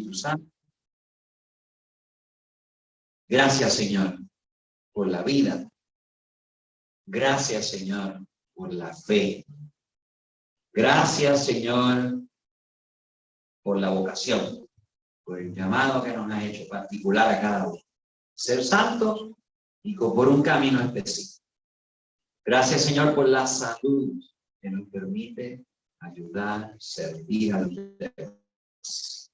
Espíritu Santo. Gracias, Señor, por la vida. Gracias, Señor, por la fe. Gracias, Señor, por la vocación, por el llamado que nos has hecho particular a cada uno. Ser santo y por un camino específico. Gracias, Señor, por la salud que nos permite ayudar, servir a los demás.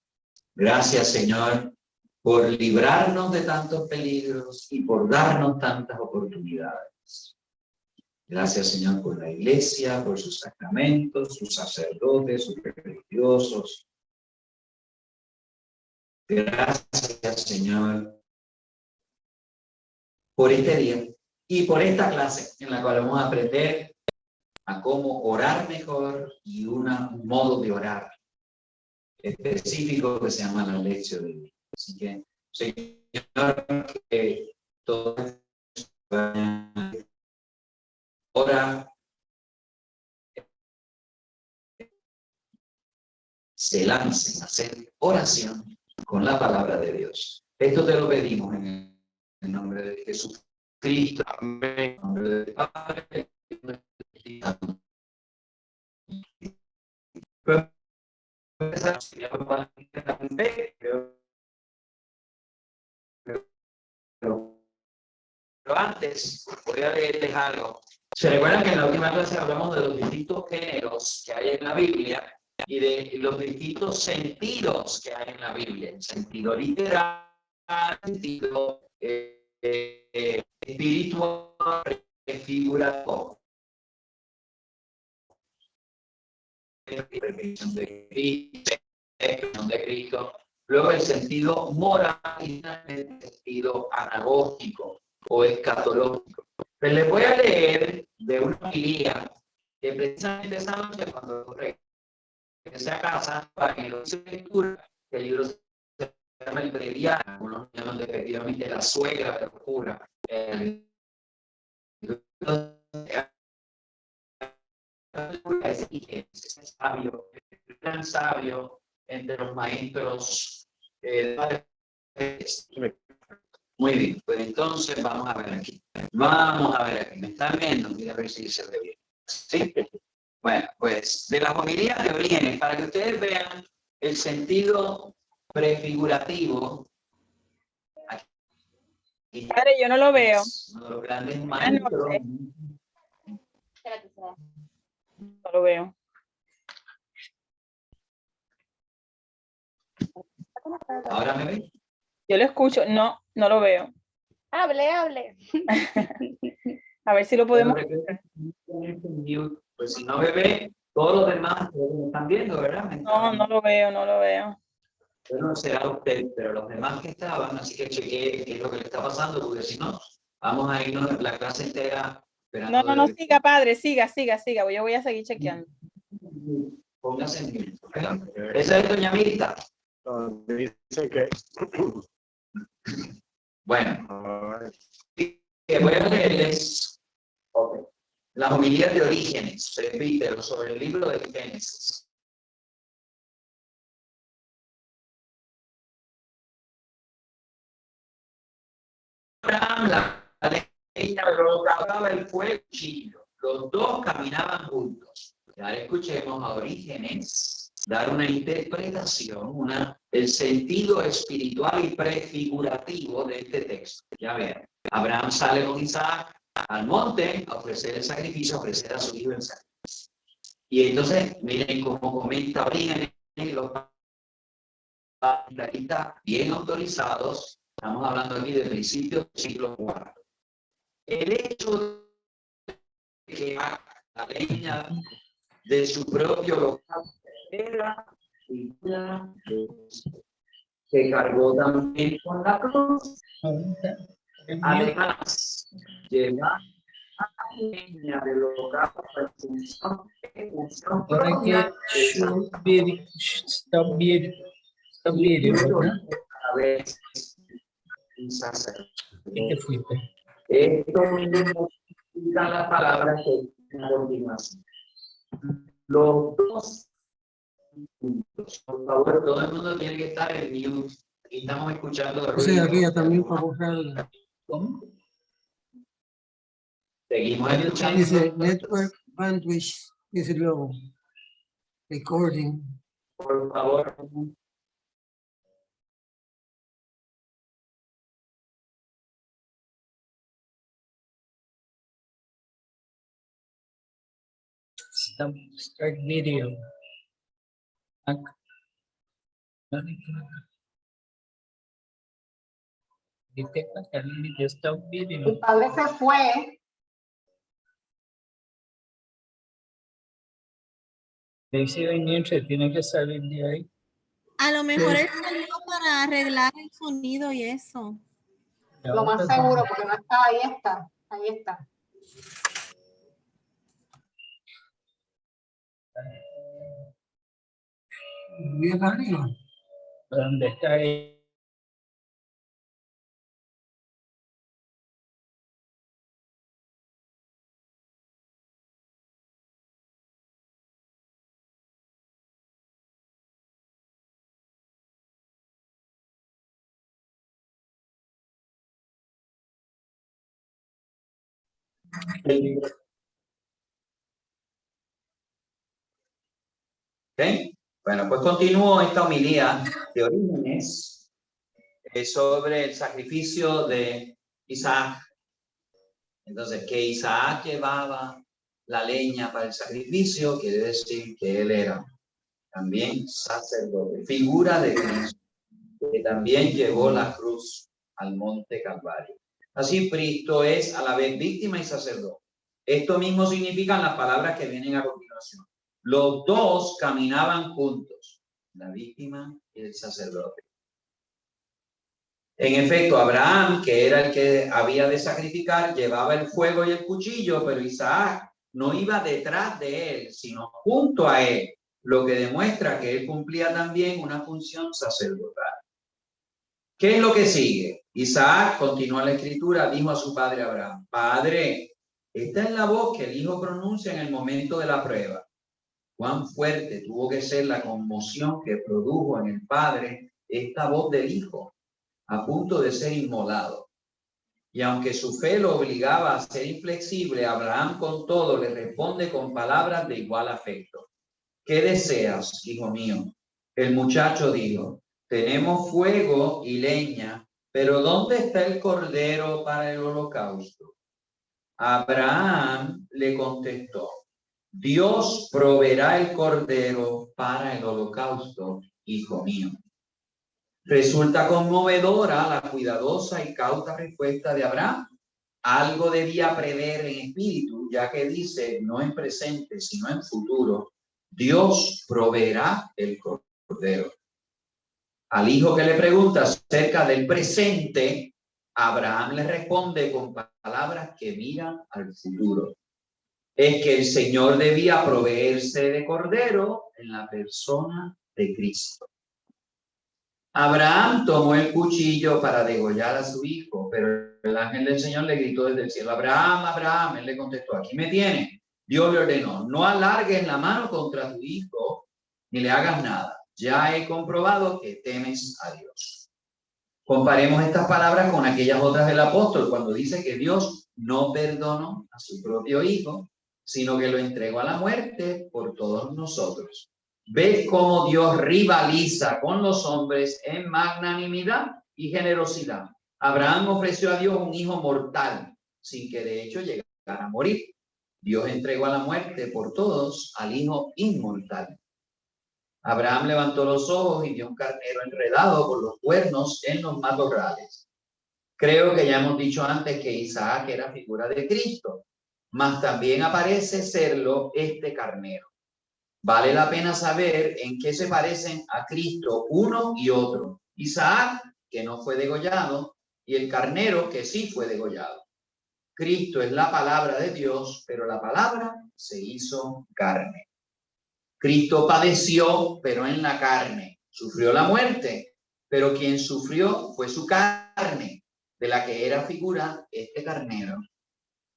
Gracias, Señor, por librarnos de tantos peligros y por darnos tantas oportunidades. Gracias, Señor, por la iglesia, por sus sacramentos, sus sacerdotes, sus religiosos. Gracias, Señor, por este día y por esta clase en la cual vamos a aprender a cómo orar mejor y un modo de orar específico que se llama la lección de Dios. Así que, Señor, que todo ahora se lancen a hacer oración con la palabra de Dios. Esto te lo pedimos en el nombre de Jesucristo. Amén. En el nombre del Padre. Pero antes, voy a leerles algo. ¿Se recuerdan que en la última clase hablamos de los distintos géneros que hay en la Biblia y de los distintos sentidos que hay en la Biblia? El sentido literal, el sentido espiritual, figurativo. De Cristo, luego el sentido moral y el sentido anagógico o escatológico. Pues les voy a leer de una homilía que precisamente esa noche cuando regresé a casa para que lo hice lectura, el libro se llama El Breviario, algunos llaman efectivamente La Suegra de Locura. Es sabio, el gran sabio entre los maestros. Muy bien, pues entonces vamos a ver aquí. Vamos a ver aquí. ¿Me están viendo? Mira a ver si se ve bien. ¿Sí? Bueno, pues de las homilías de Orígenes, para que ustedes vean el sentido prefigurativo. Aquí. Padre, yo no lo veo. Uno de los grandes maestros. No lo veo. ¿Ahora me ven? Yo lo escucho. No, no lo veo. Hable. A ver si lo podemos. Pues si no me ve, todos los demás me están viendo, ¿verdad? No, no lo veo, no lo veo. Bueno, será usted, pero los demás que estaban, así que chequeé qué es lo que le está pasando, porque si no, vamos a irnos la clase entera esperando. No, siga, padre, siga. Yo voy a seguir chequeando. Póngase en mute, ¿verdad? Esa es doña Mirta. Dice que... Bueno, voy a leerles las homilías de Orígenes, presbítero, sobre el libro de Génesis. Abraham, la leña rogaba el fuego chillo. Los dos caminaban juntos. Ahora escuchemos a Orígenes dar una interpretación, el sentido espiritual y prefigurativo de este texto. Ya vean, Abraham sale con Isaac al monte a ofrecer el sacrificio, a ofrecer a su hijo en sacrificio. Y entonces, miren cómo comenta Orígenes, los capitalistas bien autorizados. Estamos hablando aquí de principios del siglo IV. El hecho de que la leña de su propio local era figura de Cristo, que cargó también con la cruz. Además, llevar a la leña del local para función propia a veces un sacerdote. Esto mismo significa la palabra que a continuación. Los dos Por favor, todo el mundo tiene que estar en mute. Aquí estamos escuchando O sea, ruido. aquí también para borrar. ¿Cómo? Seguimos Dice escuchando. network bandwidth is low. Recording. Por favor. Start video. Detecta que stop video. El padre se fue. Dice mientras tiene que salir de ahí. A lo mejor él salió para arreglar el sonido y eso. Lo más seguro, porque no está. Ahí está. Ahí está. Bien arriba. ¿Dónde está él? ¿Okay? Bueno, pues continúo esta homilía de Orígenes sobre el sacrificio de Isaac. Entonces, que Isaac llevaba la leña para el sacrificio, quiere decir que él era también sacerdote, figura de Cristo, que también llevó la cruz al monte Calvario. Así, Cristo es a la vez víctima y sacerdote. Esto mismo significan las palabras que vienen a continuación. Los dos caminaban juntos, la víctima y el sacerdote. En efecto, Abraham, que era el que había de sacrificar, llevaba el fuego y el cuchillo, pero Isaac no iba detrás de él, sino junto a él, lo que demuestra que él cumplía también una función sacerdotal. ¿Qué es lo que sigue? Isaac, continúa la escritura, dijo a su padre Abraham: Padre, esta es la voz que el hijo pronuncia en el momento de la prueba. Cuán fuerte tuvo que ser la conmoción que produjo en el padre esta voz del hijo, a punto de ser inmolado. Y aunque su fe lo obligaba a ser inflexible, Abraham con todo le responde con palabras de igual afecto. ¿Qué deseas, hijo mío? El muchacho dijo: tenemos fuego y leña, pero ¿dónde está el cordero para el holocausto? Abraham le contestó: Dios proveerá el cordero para el holocausto, hijo mío. Resulta conmovedora la cuidadosa y cauta respuesta de Abraham. Algo debía prever en espíritu, ya que dice, no en presente, sino en futuro, Dios proveerá el cordero. Al hijo que le pregunta acerca del presente, Abraham le responde con palabras que miran al futuro. Es que el Señor debía proveerse de cordero en la persona de Cristo. Abraham tomó el cuchillo para degollar a su hijo, pero el ángel del Señor le gritó desde el cielo: Abraham, Abraham. Él le contestó: aquí me tiene. Dios le ordenó: no alargues la mano contra tu hijo ni le hagas nada. Ya he comprobado que temes a Dios. Comparemos estas palabras con aquellas otras del apóstol, cuando dice que Dios no perdonó a su propio hijo, sino que lo entregó a la muerte por todos nosotros. ¿Ves cómo Dios rivaliza con los hombres en magnanimidad y generosidad? Abraham ofreció a Dios un hijo mortal, sin que de hecho llegara a morir. Dios entregó a la muerte por todos al hijo inmortal. Abraham levantó los ojos y vio un carnero enredado por los cuernos en los matorrales. Creo que ya hemos dicho antes que Isaac era figura de Cristo, mas también aparece serlo este carnero. Vale la pena saber en qué se parecen a Cristo uno y otro. Isaac, que no fue degollado, y el carnero, que sí fue degollado. Cristo es la palabra de Dios, pero la palabra se hizo carne. Cristo padeció, pero en la carne. Sufrió la muerte, pero quien sufrió fue su carne, de la que era figura este carnero.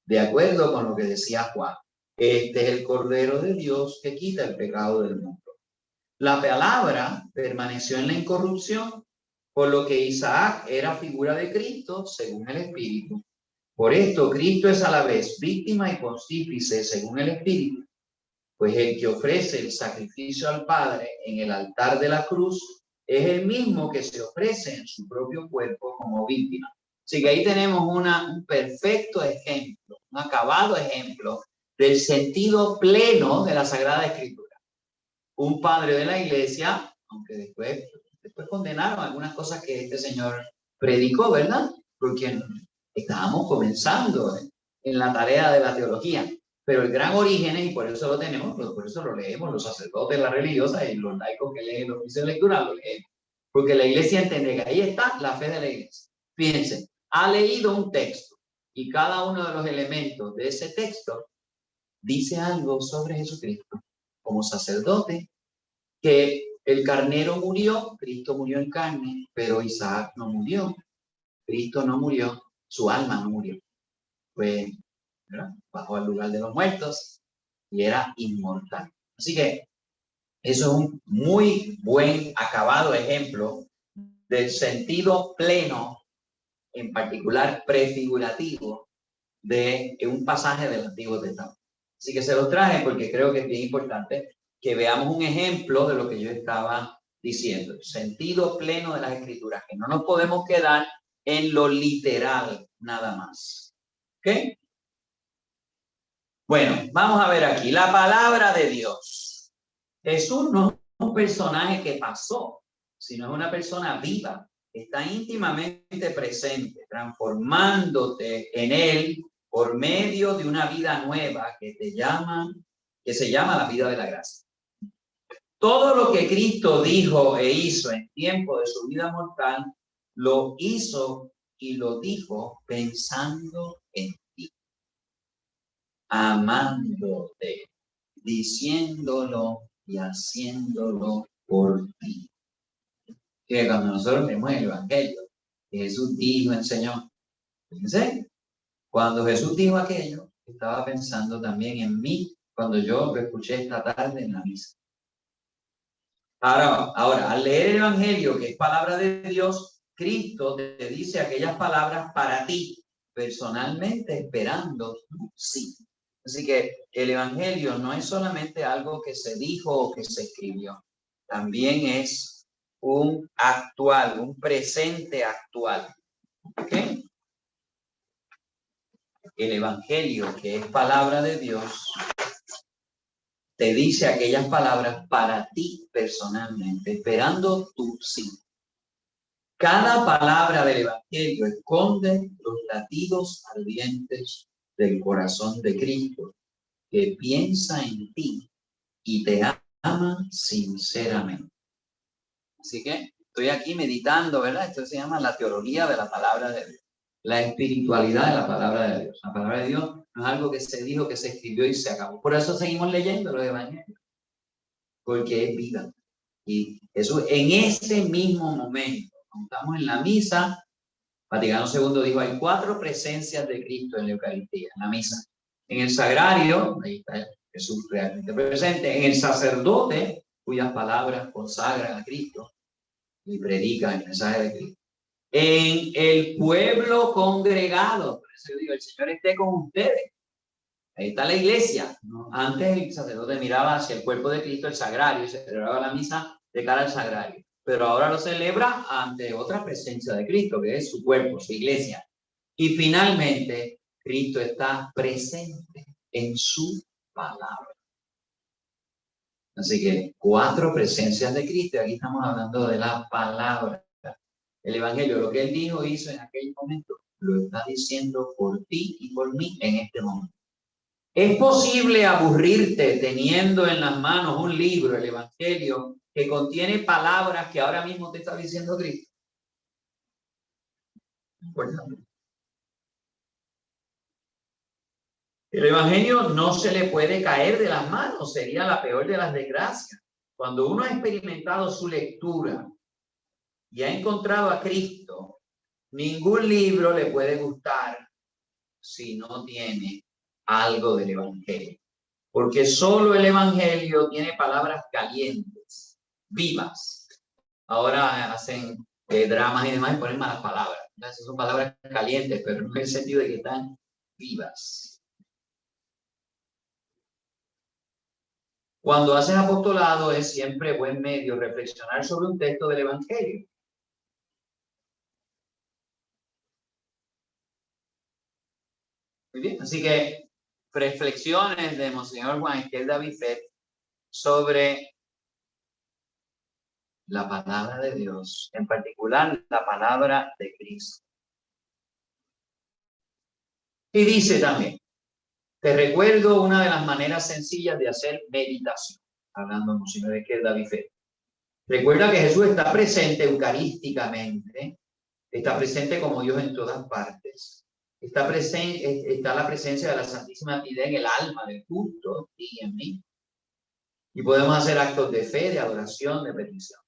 De acuerdo con lo que decía Juan. Este es el Cordero de Dios que quita el pecado del mundo. La palabra permaneció en la incorrupción, por lo que Isaac era figura de Cristo según el Espíritu. Por esto, Cristo es a la vez víctima y pontífice según el Espíritu, pues el que ofrece el sacrificio al Padre en el altar de la cruz es el mismo que se ofrece en su propio cuerpo como víctima. Así que ahí tenemos un perfecto ejemplo, un acabado ejemplo del sentido pleno de la Sagrada Escritura. Un padre de la iglesia, aunque después condenaron algunas cosas que este señor predicó, ¿verdad? Porque estábamos comenzando en la tarea de la teología. Pero el gran Orígenes, y por eso lo tenemos, por eso lo leemos, los sacerdotes, las religiosas y los laicos que leen los oficios de lectura, lo leemos. Porque la iglesia entiende que ahí está la fe de la iglesia. Fíjense, ha leído un texto y cada uno de los elementos de ese texto dice algo sobre Jesucristo. Como sacerdote, que el carnero murió, Cristo murió en carne, pero Isaac no murió. Cristo no murió, su alma no murió. Pues, ¿verdad? Bajó al lugar de los muertos y era inmortal. Así que eso es un muy buen, acabado ejemplo del sentido pleno, en particular prefigurativo, de un pasaje del Antiguo Testamento. Así que se lo traje porque creo que es bien importante que veamos un ejemplo de lo que yo estaba diciendo. El sentido pleno de las Escrituras, que no nos podemos quedar en lo literal nada más. ¿Ok? Bueno, vamos a ver aquí. La palabra de Dios. Jesús no es un personaje que pasó, sino es una persona viva. Está íntimamente presente, transformándote en él por medio de una vida nueva que se llama la vida de la gracia. Todo lo que Cristo dijo e hizo en tiempo de su vida mortal, lo hizo y lo dijo pensando en ti, amándote, diciéndolo y haciéndolo por ti. Que cuando nosotros leemos el Evangelio, Jesús dijo, enseñó, fíjense, cuando Jesús dijo aquello, estaba pensando también en mí cuando yo lo escuché esta tarde en la misa. Ahora, al leer el Evangelio, que es palabra de Dios, Cristo te dice aquellas palabras para ti, personalmente, esperando tu sí. Así que el Evangelio no es solamente algo que se dijo o que se escribió, también es un actual, un presente actual. ¿Ok? El Evangelio, que es palabra de Dios, te dice aquellas palabras para ti personalmente, esperando tu sí. Cada palabra del Evangelio esconde los latidos ardientes del corazón de Cristo, que piensa en ti y te ama sinceramente. Así que estoy aquí meditando, ¿verdad? Esto se llama la teología de la palabra de Dios, la espiritualidad de la palabra de Dios. La palabra de Dios no es algo que se dijo, que se escribió y se acabó. Por eso seguimos leyendo los evangelios, porque es vida. Y Jesús en ese mismo momento, cuando estamos en la misa, Vaticano II dijo, hay 4 presencias de Cristo en la Eucaristía, en la misa. En el sagrario, ahí está Jesús realmente presente. En el sacerdote, cuyas palabras consagran a Cristo y predican el mensaje de Cristo. En el pueblo congregado, por eso yo digo, el Señor esté con ustedes. Ahí está la iglesia, ¿no? Antes el sacerdote miraba hacia el cuerpo de Cristo, el sagrario, y se celebraba la misa de cara al sagrario. Pero ahora lo celebra ante otra presencia de Cristo, que es su cuerpo, su iglesia. Y finalmente, Cristo está presente en su palabra. Así que 4 presencias de Cristo, y aquí estamos hablando de la palabra. El Evangelio, lo que Él dijo, hizo en aquel momento, lo está diciendo por ti y por mí en este momento. ¿Es posible aburrirte teniendo en las manos un libro, el Evangelio, que contiene palabras que ahora mismo te está diciendo Cristo? El Evangelio no se le puede caer de las manos, sería la peor de las desgracias. Cuando uno ha experimentado su lectura y ha encontrado a Cristo, ningún libro le puede gustar si no tiene algo del Evangelio. Porque solo el Evangelio tiene palabras calientes, vivas. Ahora hacen dramas y demás y ponen malas palabras. Esas son palabras calientes, pero no en el sentido de que están vivas. Cuando haces apostolado es siempre buen medio reflexionar sobre un texto del Evangelio. Muy bien, así que reflexiones de Monseñor Juan Esquel David-Fett sobre la palabra de Dios, en particular la palabra de Cristo. Y dice también, te recuerdo una de las maneras sencillas de hacer meditación, hablando de Monseñor Esquel David-Fett. Recuerda que Jesús está presente eucarísticamente, está presente como Dios en todas partes. Está la presencia de la Santísima Trinidad en el alma del culto y en mí. Y podemos hacer actos de fe, de adoración, de petición.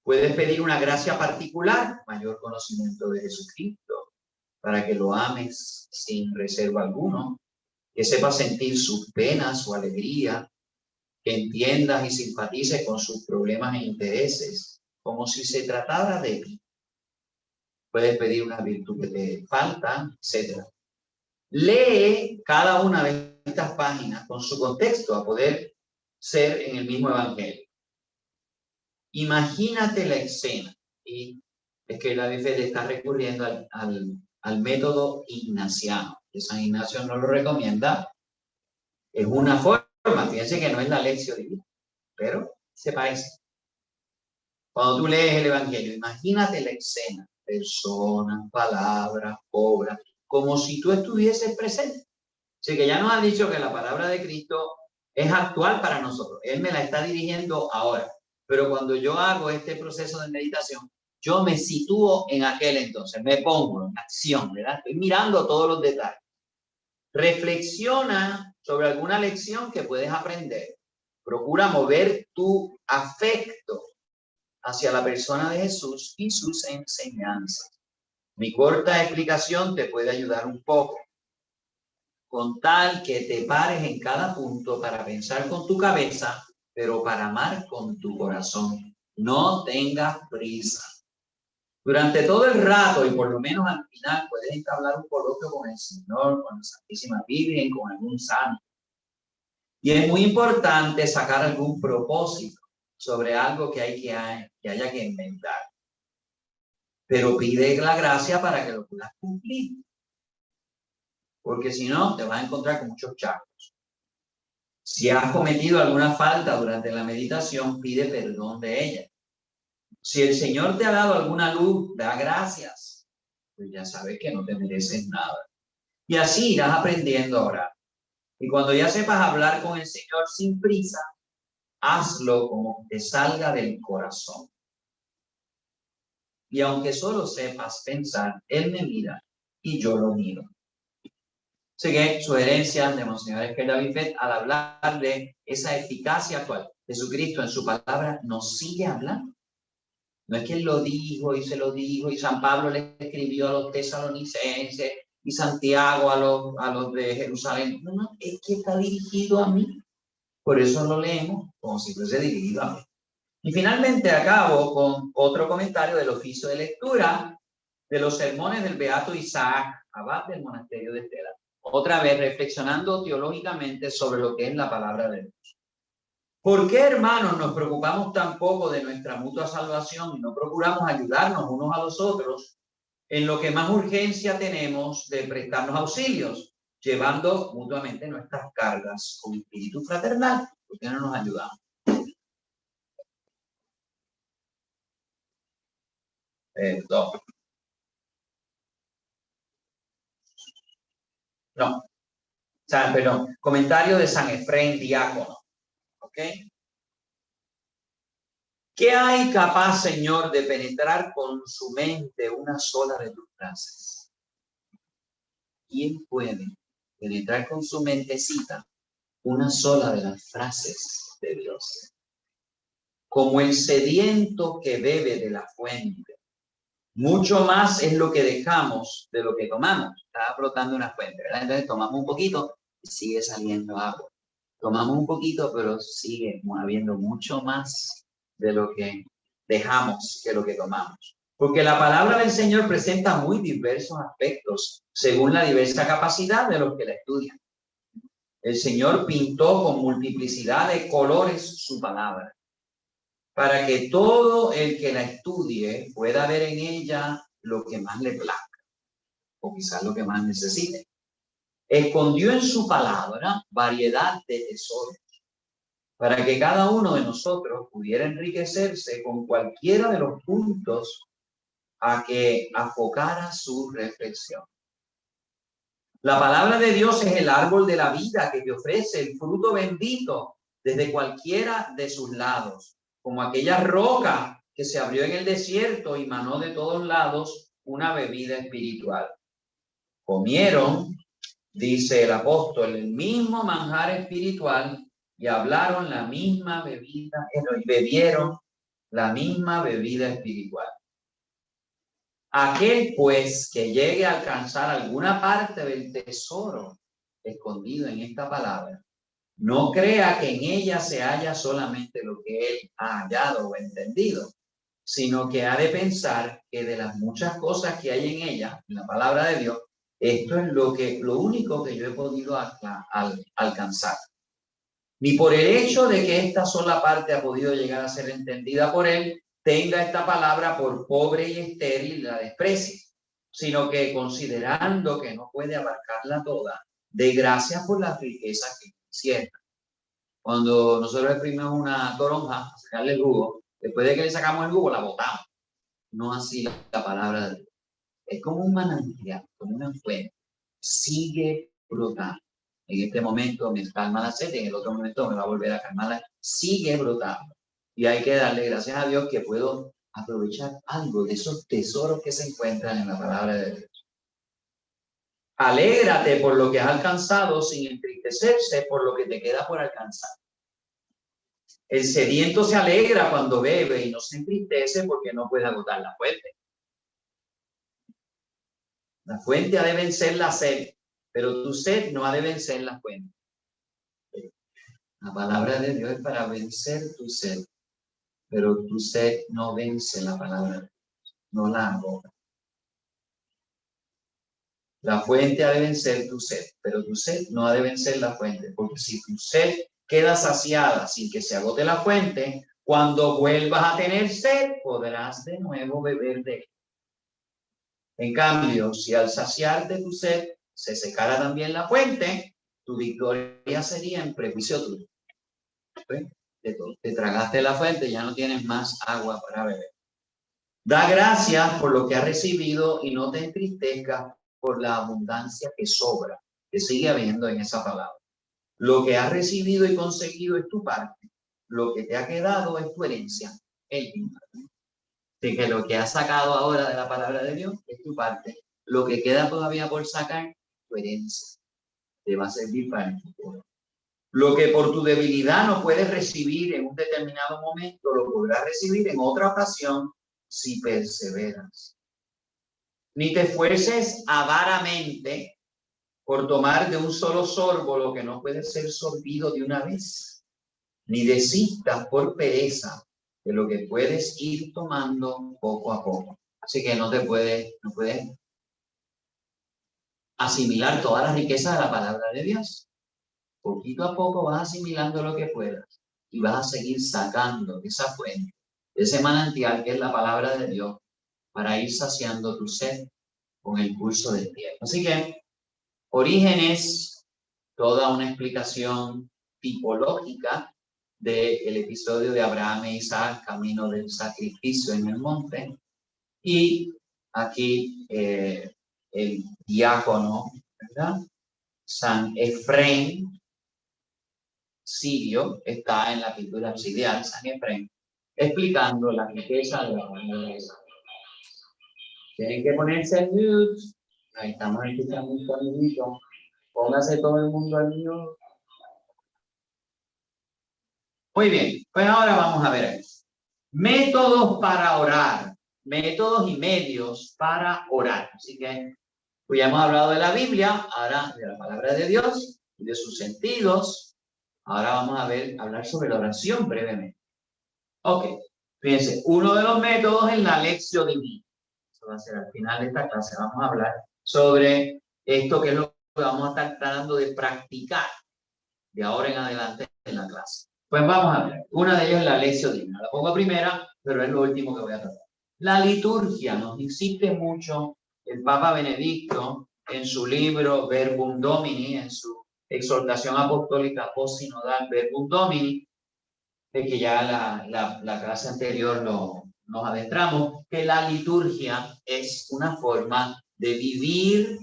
Puedes pedir una gracia particular, mayor conocimiento de Jesucristo, para que lo ames sin reserva alguno, que sepas sentir sus penas, su alegría, que entiendas y simpatices con sus problemas e intereses, como si se tratara de ti. Puedes pedir una virtud que te falta, etc. Lee cada una de estas páginas con su contexto a poder ser en el mismo evangelio. Imagínate la escena. Y es que la Biblia está recurriendo al método ignaciano, que San Ignacio no lo recomienda. Es una forma, fíjense que no es la lección divina, pero se parece. Cuando tú lees el evangelio, imagínate la escena. Personas, palabras, obras, como si tú estuvieses presente. Así que ya nos han dicho que la palabra de Cristo es actual para nosotros. Él me la está dirigiendo ahora. Pero cuando yo hago este proceso de meditación, yo me sitúo en aquel entonces, me pongo en acción, ¿verdad? Estoy mirando todos los detalles. Reflexiona sobre alguna lección que puedes aprender. Procura mover tu afecto hacia la persona de Jesús y sus enseñanzas. Mi corta explicación te puede ayudar un poco, con tal que te pares en cada punto para pensar con tu cabeza, pero para amar con tu corazón. No tengas prisa. Durante todo el rato, y por lo menos al final, puedes entablar un coloquio con el Señor, con la Santísima Virgen, con algún santo. Y es muy importante sacar algún propósito sobre algo que haya que inventar. Pero pide la gracia para que lo puedas cumplir. Porque si no, te vas a encontrar con muchos charcos. Si has cometido alguna falta durante la meditación, pide perdón de ella. Si el Señor te ha dado alguna luz, da gracias. Pues ya sabes que no te mereces nada. Y así irás aprendiendo a orar. Y cuando ya sepas hablar con el Señor sin prisa, hazlo como te salga del corazón. Y aunque solo sepas pensar, Él me mira y yo lo miro. Así que sugerencias de Monseñor Esquel David-Fett al hablar de esa eficacia actual. Jesucristo en su palabra nos sigue hablando. No es que Él lo dijo y se lo dijo y San Pablo le escribió a los tesalonicenses y Santiago a los de Jerusalén. No, no, es que está dirigido a mí. Por eso lo leemos como si fuese dirigido a mí. Y finalmente acabo con otro comentario del oficio de lectura de los sermones del Beato Isaac, abad del monasterio de Estela. Otra vez reflexionando teológicamente sobre lo que es la palabra de Dios. ¿Por qué, hermanos, nos preocupamos tan poco de nuestra mutua salvación y no procuramos ayudarnos unos a los otros en lo que más urgencia tenemos de prestarnos auxilios, llevando mutuamente nuestras cargas con espíritu fraternal? ¿Por qué no nos ayudamos? Perdón. No. Perdón. Comentario de San Efrén, diácono. ¿Ok? ¿Qué hay capaz, Señor, de penetrar con su mente una sola de tus frases? ¿Quién puede penetrar con su mentecita una sola de las frases de Dios? Como el sediento que bebe de la fuente. Mucho más es lo que dejamos de lo que tomamos. Está brotando una fuente, ¿verdad? Entonces tomamos un poquito y sigue saliendo agua. Tomamos un poquito, pero sigue habiendo mucho más de lo que dejamos que lo que tomamos. Porque la palabra del Señor presenta muy diversos aspectos según la diversa capacidad de los que la estudian. El Señor pintó con multiplicidad de colores su palabra, para que todo el que la estudie pueda ver en ella lo que más le plazca, o quizás lo que más necesite. Escondió en su palabra variedad de tesoros, para que cada uno de nosotros pudiera enriquecerse con cualquiera de los puntos a que afocara su reflexión. La palabra de Dios es el árbol de la vida que te ofrece el fruto bendito desde cualquiera de sus lados, como aquella roca que se abrió en el desierto y manó de todos lados una bebida espiritual. Comieron, dice el apóstol, el mismo manjar espiritual y hablaron la misma bebida, y bebieron la misma bebida espiritual. Aquel, pues, que llegue a alcanzar alguna parte del tesoro escondido en esta palabra, no crea que en ella se halla solamente lo que él ha hallado o entendido, sino que ha de pensar que de las muchas cosas que hay en ella, en la palabra de Dios, esto es lo único que yo he podido alcanzar. Ni por el hecho de que esta sola parte ha podido llegar a ser entendida por él, tenga esta palabra por pobre y estéril la desprecie, sino que considerando que no puede abarcarla toda, de gracias por las riquezas que cierta. Cuando nosotros exprimimos una toronja, a sacarle el jugo, después de que le sacamos el jugo, la botamos. No así la palabra de Dios. Es como un manantial, como una fuente. Sigue brotando. En este momento me calma la sed, en el otro momento me va a volver a calmar. Sigue brotando. Y hay que darle gracias a Dios que puedo aprovechar algo de esos tesoros que se encuentran en la palabra de Dios. Alégrate por lo que has alcanzado sin entristecerse por lo que te queda por alcanzar. El sediento se alegra cuando bebe y no se entristece porque no puede agotar la fuente. La fuente ha de vencer la sed, pero tu sed no ha de vencer la fuente. La palabra de Dios es para vencer tu sed, pero tu sed no vence la palabra de Dios, no la agota. La fuente ha de vencer tu sed, pero tu sed no ha de vencer la fuente, porque si tu sed queda saciada sin que se agote la fuente, cuando vuelvas a tener sed, podrás de nuevo beber de él. En cambio, si al saciarte tu sed se secara también la fuente, tu victoria sería en prejuicio tuyo. Te tragaste la fuente, ya no tienes más agua para beber. Da gracias por lo que has recibido y no te entristezcas por la abundancia que sobra, que sigue habiendo en esa palabra. Lo que has recibido y conseguido es tu parte. Lo que te ha quedado es tu herencia. De que lo que has sacado ahora de la palabra de Dios es tu parte. Lo que queda todavía por sacar, tu herencia. Te va a servir para el futuro. Lo que por tu debilidad no puedes recibir en un determinado momento, lo podrás recibir en otra ocasión si perseveras. Ni te esfuerces avaramente por tomar de un solo sorbo lo que no puede ser sorbido de una vez. Ni desistas por pereza de lo que puedes ir tomando poco a poco. Así que no puedes asimilar todas las riquezas de la palabra de Dios. Poquito a poco vas asimilando lo que puedas y vas a seguir sacando esa fuente, ese manantial que es la palabra de Dios, para ir saciando tu sed con el curso del tiempo. Así que Orígenes, toda una explicación tipológica del episodio de Abraham e Isaac, camino del sacrificio en el monte. Y aquí el diácono, ¿verdad? San Efrén Sirio está en la pintura obsidial, San Efrén, explicando la riqueza de la palabra de Dios. Tienen que ponerse el mute. Ahí estamos escuchando un sonidito. Póngase todo el mundo al mute. Muy bien, pues ahora vamos a ver esto. Métodos para orar. Métodos y medios para orar. Así que pues ya hemos hablado de la Biblia, ahora de la palabra de Dios y de sus sentidos. Ahora vamos a hablar sobre la oración brevemente. Ok, Fíjense, uno de los métodos es la lección divina. Eso va a ser al final de esta clase. Vamos a hablar sobre esto, que es lo que vamos a estar tratando de practicar de ahora en adelante en la clase. Pues vamos a ver. Una de ellas es la lección divina. La pongo primera, pero es lo último que voy a tratar. La liturgia nos insiste mucho el Papa Benedicto en su libro Verbum Domini, en su exhortación apostólica postsinodal Verbum Domini, de que ya la clase anterior nos adentramos, que la liturgia es una forma de vivir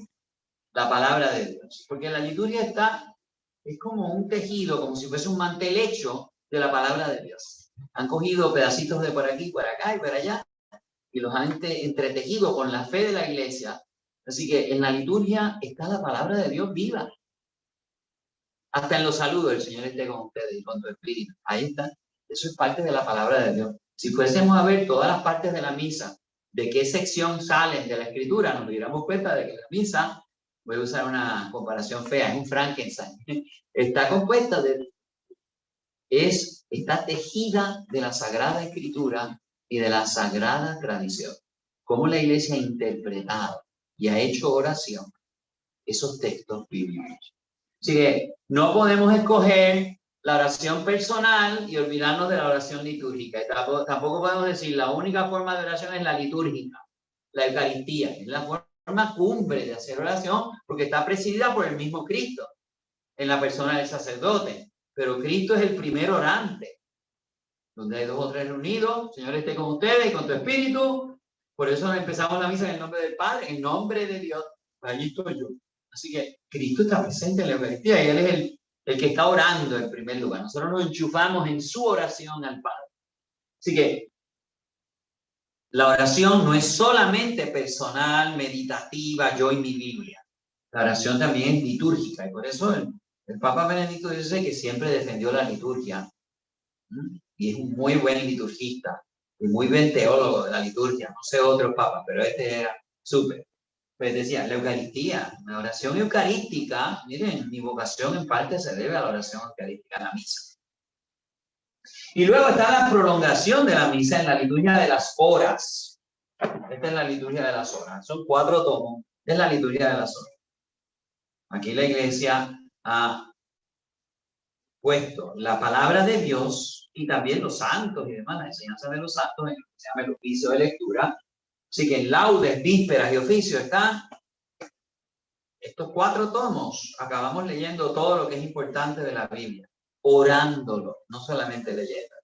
la palabra de Dios. Porque la liturgia es como un tejido, como si fuese un mantel hecho de la palabra de Dios. Han cogido pedacitos de por aquí, por acá y por allá, y los han entretejido con la fe de la iglesia. Así que en la liturgia está la palabra de Dios viva. Hasta en los saludos, el Señor esté con ustedes y con tu espíritu. Ahí está. Eso es parte de la palabra de Dios. Si fuésemos a ver todas las partes de la misa, de qué sección salen de la escritura, nos diéramos cuenta de que la misa, voy a usar una comparación fea, es un Frankenstein, está compuesta está tejida de la Sagrada Escritura y de la Sagrada Tradición. Cómo la Iglesia ha interpretado y ha hecho oración esos textos bíblicos. Así que no podemos escoger la oración personal y olvidarnos de la oración litúrgica. Y tampoco podemos decir la única forma de oración es la litúrgica, la Eucaristía. Es la forma cumbre de hacer oración porque está presidida por el mismo Cristo en la persona del sacerdote. Pero Cristo es el primer orante. Donde hay 2 o 3 reunidos, el Señor esté con ustedes y con tu espíritu. Por eso empezamos la misa en el nombre del Padre, en nombre de Dios. Allí estoy yo. Así que Cristo está presente en la Eucaristía y Él es el que está orando en primer lugar. Nosotros nos enchufamos en su oración al Padre. Así que la oración no es solamente personal, meditativa, yo y mi Biblia. La oración también es litúrgica y por eso el Papa Benedicto dice que siempre defendió la liturgia. Y es un muy buen liturgista y muy buen teólogo de la liturgia. No sé otros papas, pero este era súper. Pues decía, la Eucaristía, la oración eucarística, miren, mi vocación en parte se debe a la oración eucarística en la misa. Y luego está la prolongación de la misa en la liturgia de las horas. Esta es la liturgia de las horas. Son 4 tomos. Es la liturgia de las horas. Aquí la iglesia ha puesto la palabra de Dios y también los santos y demás, la enseñanza de los santos en lo que se llama el oficio de lectura. Así que en laudes, vísperas y oficio están estos 4 tomos. Acabamos leyendo todo lo que es importante de la Biblia, orándolo, no solamente leyendo.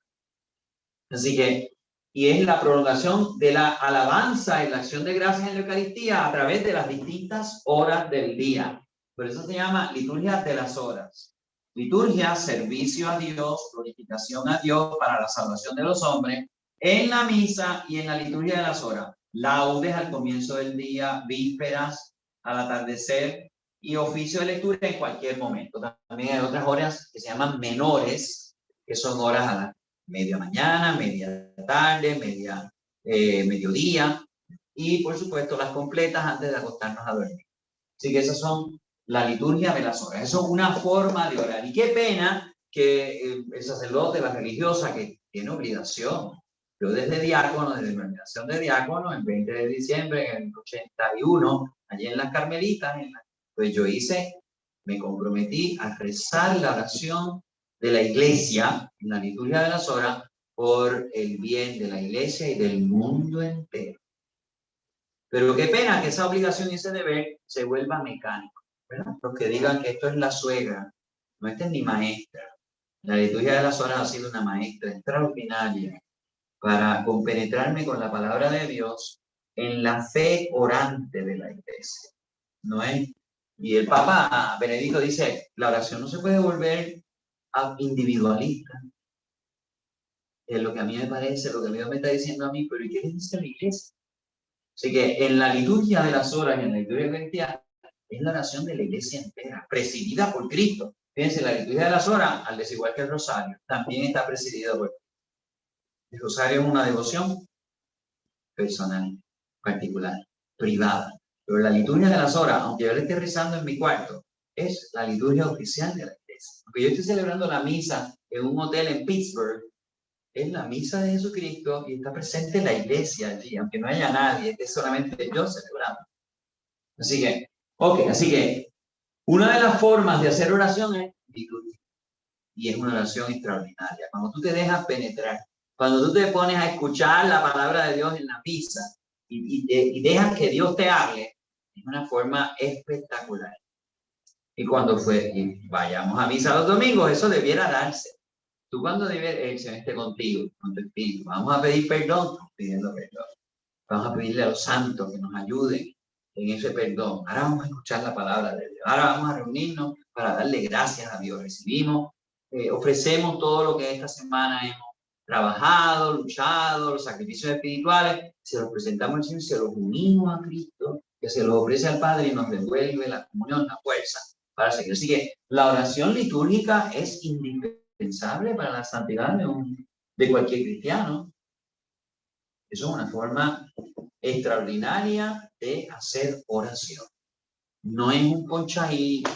Así que, y es la prolongación de la alabanza y la acción de gracias en la Eucaristía a través de las distintas horas del día. Por eso se llama liturgia de las horas. Liturgia, servicio a Dios, glorificación a Dios para la salvación de los hombres, en la misa y en la liturgia de las horas. Laudes al comienzo del día, vísperas al atardecer y oficio de lectura en cualquier momento. También hay otras horas que se llaman menores, que son horas a la media mañana, media tarde, mediodía y por supuesto las completas antes de acostarnos a dormir. Así que esas son la liturgia de las horas. Eso es una forma de orar. Y qué pena que el sacerdote, la religiosa, que tiene obligación. Yo desde diácono, desde mi ordenación de diácono, el 20 de diciembre, en el 81, allí en las Carmelitas, pues yo me comprometí a rezar la oración de la iglesia, en la liturgia de las horas, por el bien de la iglesia y del mundo entero. Pero qué pena que esa obligación y ese deber se vuelva mecánico, ¿verdad? Los que digan que esto es la suegra, no, esta es mi maestra. La liturgia de las horas ha sido una maestra extraordinaria para compenetrarme con la palabra de Dios en la fe orante de la iglesia, ¿no es? Y el Papa Benedicto dice, la oración no se puede volver individualista. Es lo que a mí me parece, lo que Dios me está diciendo a mí, pero ¿y qué le dice la iglesia? Así que en la liturgia de las horas y en la liturgia cristiana es la oración de la iglesia entera, presidida por Cristo. Fíjense, la liturgia de las horas, al desigual que el rosario, también está presidida por Cristo. El rosario es una devoción personal, particular, privada. Pero la liturgia de las horas, aunque yo le esté rezando en mi cuarto, es la liturgia oficial de la iglesia. Aunque yo estoy celebrando la misa en un hotel en Pittsburgh, es la misa de Jesucristo y está presente la iglesia allí, aunque no haya nadie, es solamente yo celebrando. Así que, así que una de las formas de hacer oración es litúrgica y es una oración extraordinaria. Cuando tú te dejas penetrar, cuando tú te pones a escuchar la palabra de Dios en la misa y dejas que Dios te hable, es una forma espectacular. Y cuando vayamos a misa los domingos, eso debiera darse. Tú cuando el Señor esté contigo, con tu espíritu, vamos a pedir perdón, pidiendo perdón. Vamos a pedirle a los santos que nos ayuden en ese perdón. Ahora vamos a escuchar la palabra de Dios. Ahora vamos a reunirnos para darle gracias a Dios. Recibimos, ofrecemos todo lo que esta semana hemos trabajado, luchado, los sacrificios espirituales, se los presentamos al Señor, se los unimos a Cristo, que se los ofrece al Padre y nos devuelve la comunión, la fuerza para seguir. Así que la oración litúrgica es indispensable para la santidad de cualquier cristiano. Eso es una forma extraordinaria de hacer oración. No es un ponchadito.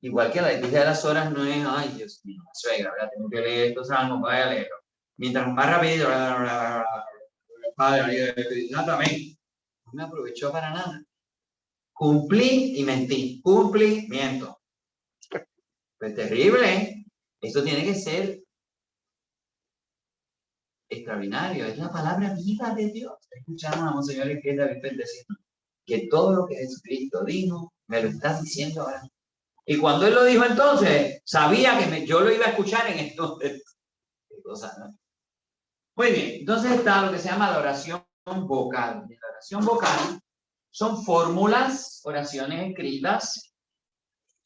Igual que la liturgia de las horas no es, ay, Dios mío, la suegra, ¿verdad? Tengo que leer estos salmos, vaya a leerlo. Mientras más rápido, Padre, amén. No me aprovechó para nada. Cumplí y mentí. Cumplí, miento. Pues terrible, ¿eh? Esto tiene que ser extraordinario. Es la palabra viva de Dios. Escuchamos a Monseñor Izquierda decir que todo lo que Jesucristo dijo, me lo estás diciendo ahora. Y cuando él lo dijo entonces, sabía que yo lo iba a escuchar en entonces. Qué cosa, ¿no? Muy bien, entonces está lo que se llama la oración vocal. La oración vocal son fórmulas, oraciones escritas,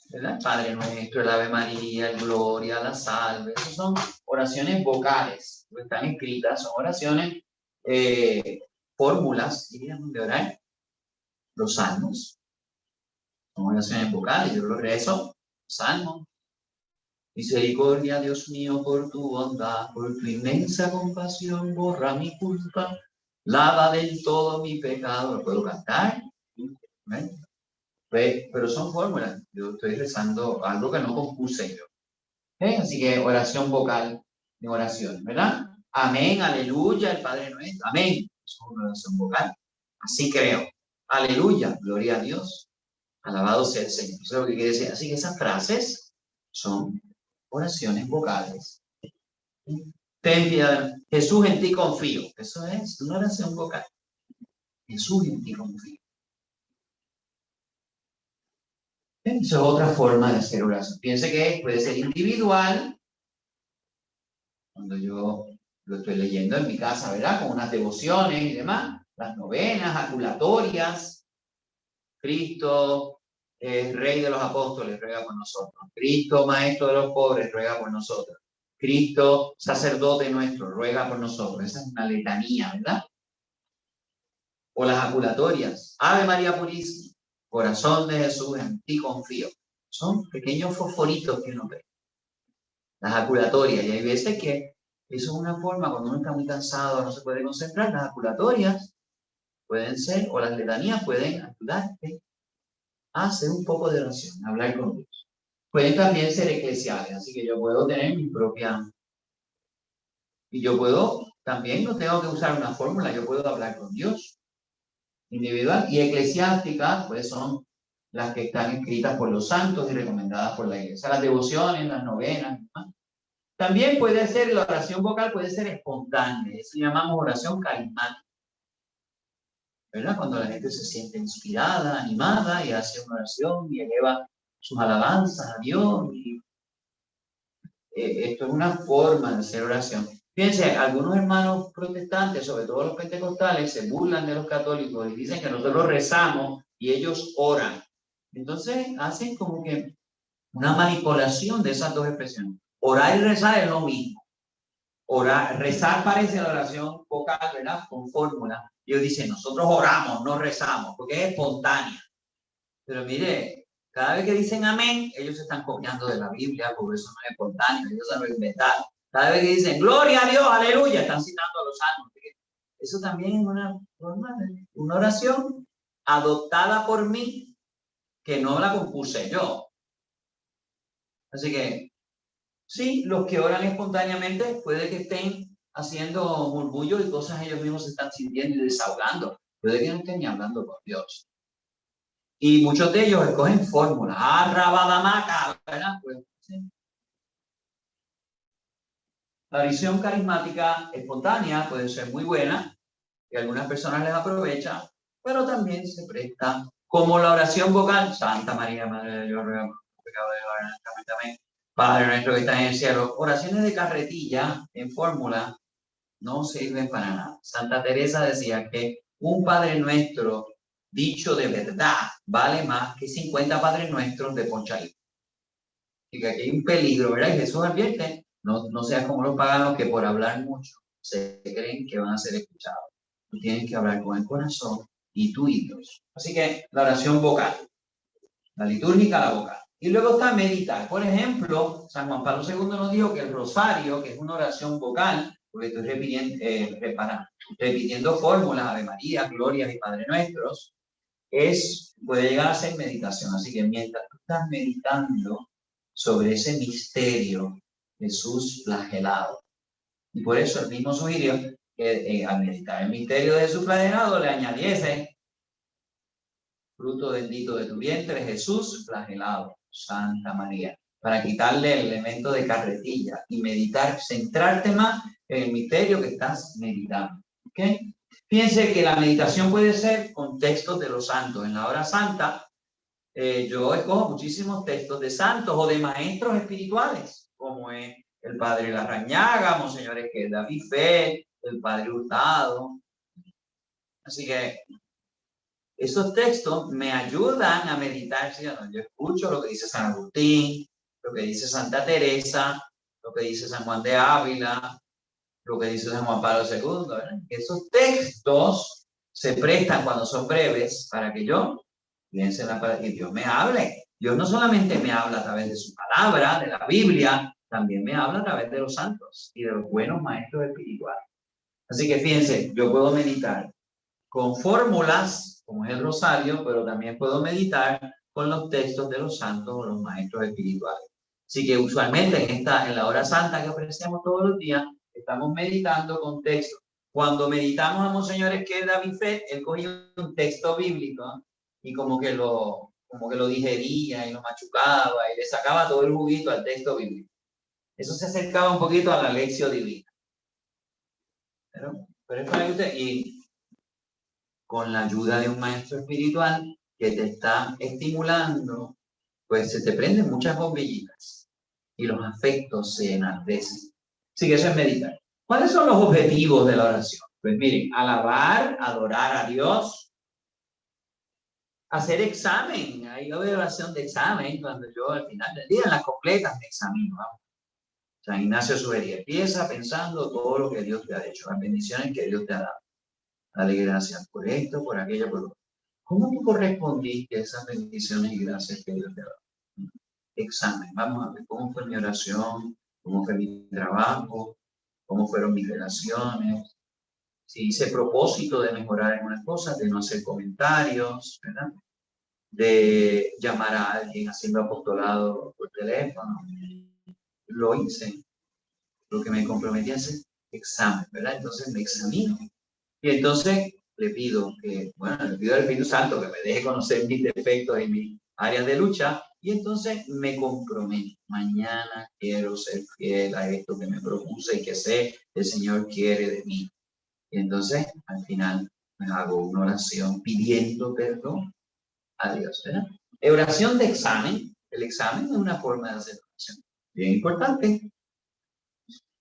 ¿verdad? Padre Nuestro, el Ave María, el Gloria, la Salve. Esas son oraciones vocales, están escritas, son oraciones, fórmulas, diríamos, de orar. Los salmos son oraciones vocales, yo lo rezo, salmos. Misericordia, Dios mío, por tu bondad, por tu inmensa compasión, borra mi culpa, lava del todo mi pecado. ¿Lo puedo cantar? ¿Ven? Pero son fórmulas. Yo estoy rezando algo que no compuse yo. Así que oración vocal de oración, ¿verdad? Amén, aleluya, el Padre Nuestro. Amén. Es una oración vocal. Así creo. Aleluya, gloria a Dios. Alabado sea el Señor. Eso es lo que quiere decir. Así que esas frases son oraciones vocales. Ten piedad. Jesús, en ti confío. Eso es una oración vocal. Jesús, en ti confío. Esa es otra forma de hacer oración. Piense que puede ser individual, cuando yo lo estoy leyendo en mi casa, ¿verdad? Con unas devociones y demás, las novenas, aculatorias. Cristo, Rey de los Apóstoles, ruega por nosotros. Cristo, Maestro de los pobres, ruega por nosotros. Cristo, sacerdote nuestro, ruega por nosotros. Esa es una letanía, ¿verdad? O las aculatorias. Ave María Purísima, corazón de Jesús, en ti confío. Son pequeños fosforitos que uno ve. Las aculatorias. Y hay veces que eso es una forma, cuando uno está muy cansado, no se puede concentrar. Las aculatorias pueden ser, o las letanías pueden ayudarte a hacer un poco de oración, hablar con Dios. Pueden también ser eclesiales, así que yo puedo tener mi propia... Y yo puedo, también no tengo que usar una fórmula, yo puedo hablar con Dios. Individual y eclesiásticas, pues son las que están escritas por los santos y recomendadas por la iglesia. Las devociones, las novenas, ¿no? También puede ser, la oración vocal puede ser espontánea, eso llamamos oración carismática. ¿Verdad? Cuando la gente se siente inspirada, animada y hace una oración y eleva sus alabanzas a Dios. Y, esto es una forma de hacer oración. Fíjense, algunos hermanos protestantes, sobre todo los pentecostales, se burlan de los católicos y dicen que nosotros rezamos y ellos oran. Entonces hacen como que una manipulación de esas dos expresiones. Orar y rezar es lo mismo. Orar, rezar parece la oración vocal, ¿verdad? Con fórmula. Ellos dicen, nosotros oramos, no rezamos, porque es espontánea. Pero mire, cada vez que dicen amén, ellos se están copiando de la Biblia, porque eso no es espontáneo, ellos se lo inventaron. Cada vez que dicen, gloria a Dios, aleluya, están citando a los salmos. Eso también es una forma de una oración adoptada por mí, que no la compuse yo. Así que Sí, los que oran espontáneamente puede que estén haciendo murmullos y cosas ellos mismos se están sintiendo y desahogando. Puede que no estén ni hablando con Dios. Y muchos de ellos escogen fórmulas. Rabadamaca, ¿verdad? Pues, sí. La visión carismática espontánea puede ser muy buena, que a algunas personas les aprovecha, pero también se presta como la oración vocal. Santa María, Madre de Dios, ruega por los pecados de ahora y también. Padre nuestro que estás en el cielo. Oraciones de carretilla en fórmula no sirven para nada. Santa Teresa decía que un Padre Nuestro dicho de verdad vale más que 50 Padres Nuestros de ponchadito. Y que aquí hay un peligro, ¿verdad? Y Jesús advierte, no seas como los paganos que por hablar mucho se creen que van a ser escuchados. Tú tienes que hablar con el corazón y tú y Dios. Así que la oración vocal, la litúrgica, la vocal. Y luego está meditar. Por ejemplo, San Juan Pablo II nos dijo que el rosario, que es una oración vocal, porque estoy repitiendo fórmulas, Ave María, Glorias y Padre Nuestros, puede llegar a ser meditación. Así que mientras tú estás meditando sobre ese misterio, Jesús flagelado. Y por eso el mismo sugirió que al meditar el misterio de Jesús flagelado le añadiese fruto bendito de tu vientre, Jesús flagelado, Santa María, para quitarle el elemento de carretilla y meditar, centrarte más en el misterio que estás meditando. ¿Ok? Fíjense que la meditación puede ser con textos de los santos. En la hora santa, yo escojo muchísimos textos de santos o de maestros espirituales, como es el Padre Larrañaga, Monseñor Esquerda Bifet, el Padre Hurtado. Así que esos textos me ayudan a meditar. ¿Sí? Yo escucho lo que dice San Agustín, lo que dice Santa Teresa, lo que dice San Juan de Ávila, lo que dice San Juan Pablo II. ¿Verdad? Esos textos se prestan cuando son breves para que yo piense en la palabra y Dios me hable. Dios no solamente me habla a través de su palabra, de la Biblia, también me habla a través de los santos y de los buenos maestros espirituales. Así que fíjense, yo puedo meditar con fórmulas, como es el rosario, pero también puedo meditar con los textos de los santos o los maestros espirituales. Así que usualmente en la hora santa que ofrecemos todos los días, estamos meditando con textos. Cuando meditamos a Monseñor Esquerda Bifet, él cogía un texto bíblico y como que lo digería y lo machucaba y le sacaba todo el juguito al texto bíblico. Eso se acercaba un poquito a la lección divina. Pero es para que usted, y con la ayuda de un maestro espiritual que te está estimulando, pues se te prenden muchas bombillitas y los afectos se enardecen. Así que eso es meditar. ¿Cuáles son los objetivos de la oración? Pues miren, alabar, adorar a Dios, hacer examen. Ahí yo veo oración de examen cuando yo al final del día en las completas me examino. Vamos. San Ignacio sugería, empieza pensando todo lo que Dios te ha hecho, las bendiciones que Dios te ha dado. Dale gracias por esto, por aquello, por lo. ¿Cómo tú correspondiste a esas bendiciones y gracias que Dios te ha dado? Examen. Vamos a ver cómo fue mi oración, cómo fue mi trabajo, cómo fueron mis relaciones. Si hice propósito de mejorar algunas cosas, de no hacer comentarios, ¿verdad? De llamar a alguien haciendo apostolado por teléfono. Lo hice. Lo que me comprometí a hacer, examen, ¿verdad? Entonces me examino. Y entonces le pido al Espíritu Santo que me deje conocer mis defectos y mis áreas de lucha. Y entonces me comprometo. Mañana quiero ser fiel a esto que me propuse y que sé que el Señor quiere de mí. Y entonces, al final, me hago una oración pidiendo perdón a Dios, ¿verdad? Oración de examen. El examen es una forma de hacer oración. Bien importante.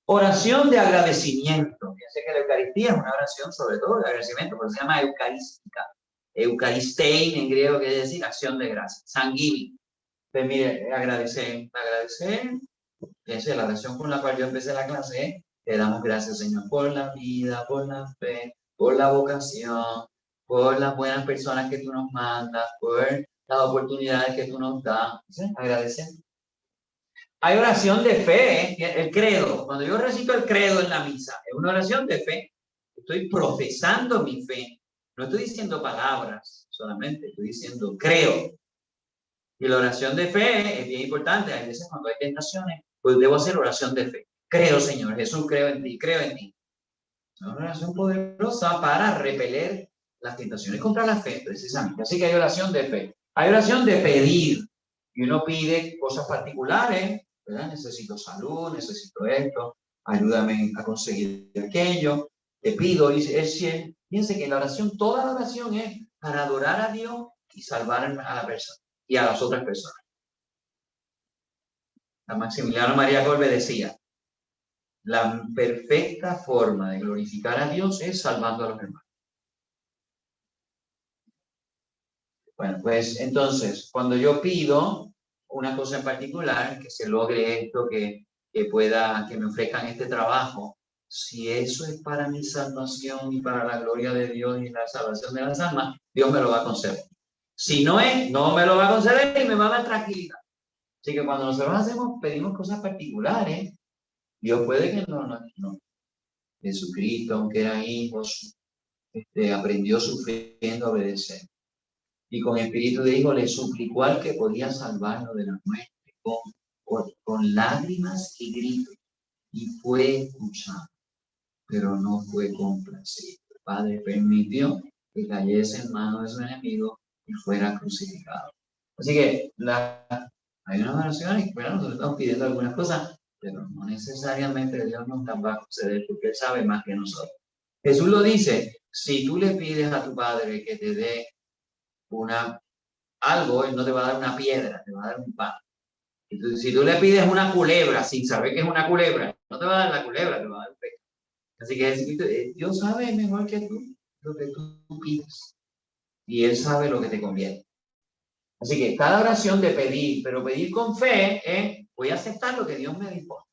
Oración de agradecimiento. Fíjense que la Eucaristía es una oración sobre todo de agradecimiento, porque se llama eucarística. Eucaristein en griego quiere decir acción de gracias. Thanksgiving. Pues mire, agradecer. Esa es la oración con la cual yo empecé la clase. Te damos gracias, Señor, por la vida, por la fe, por la vocación, por las buenas personas que tú nos mandas, por las oportunidades que tú nos das. ¿Sí? Agradecer. Hay oración de fe, el credo. Cuando yo recito el credo en la misa, es una oración de fe. Estoy profesando mi fe. No estoy diciendo palabras solamente, estoy diciendo creo. Y la oración de fe es bien importante. Hay veces cuando hay tentaciones, pues debo hacer oración de fe. Creo, Señor Jesús, creo en ti, creo en ti. Es una oración poderosa para repeler las tentaciones contra la fe, precisamente. Así que hay oración de fe. Hay oración de pedir. Y uno pide cosas particulares, ¿verdad? Necesito salud, necesito esto, ayúdame a conseguir aquello. Te pido, y fíjense que la oración, toda la oración es para adorar a Dios y salvar a la persona y a las otras personas. La Maximiliano María Kolbe decía, la perfecta forma de glorificar a Dios es salvando a los hermanos. Bueno, pues entonces, cuando yo pido una cosa en particular, que se logre esto, que me ofrezcan este trabajo, si eso es para mi salvación y para la gloria de Dios y la salvación de las almas, Dios me lo va a conceder. Si no es, no me lo va a conceder y me va a dar tranquilidad. Así que cuando nosotros pedimos cosas particulares, Dios puede que no. Jesucristo, aunque era hijo, aprendió sufriendo a obedecer. Y con espíritu de hijo le suplicó al que podía salvarlo de la muerte, con lágrimas y gritos. Y fue escuchado, pero no fue complacido. El Padre permitió que cayese en manos de su enemigo y fuera crucificado. Así que hay unas oraciones, bueno, nosotros estamos pidiendo algunas cosas, pero no necesariamente Dios nos las va a conceder porque Él sabe más que nosotros. Jesús lo dice, si tú le pides a tu Padre que te dé algo, Él no te va a dar una piedra, te va a dar un pan. Entonces, si tú le pides una culebra sin saber que es una culebra, no te va a dar la culebra, te va a dar un pez. Así que Dios sabe mejor que tú lo que tú pides. Y Él sabe lo que te conviene. Así que cada oración de pedir, pero pedir con fe, voy a aceptar lo que Dios me dispone.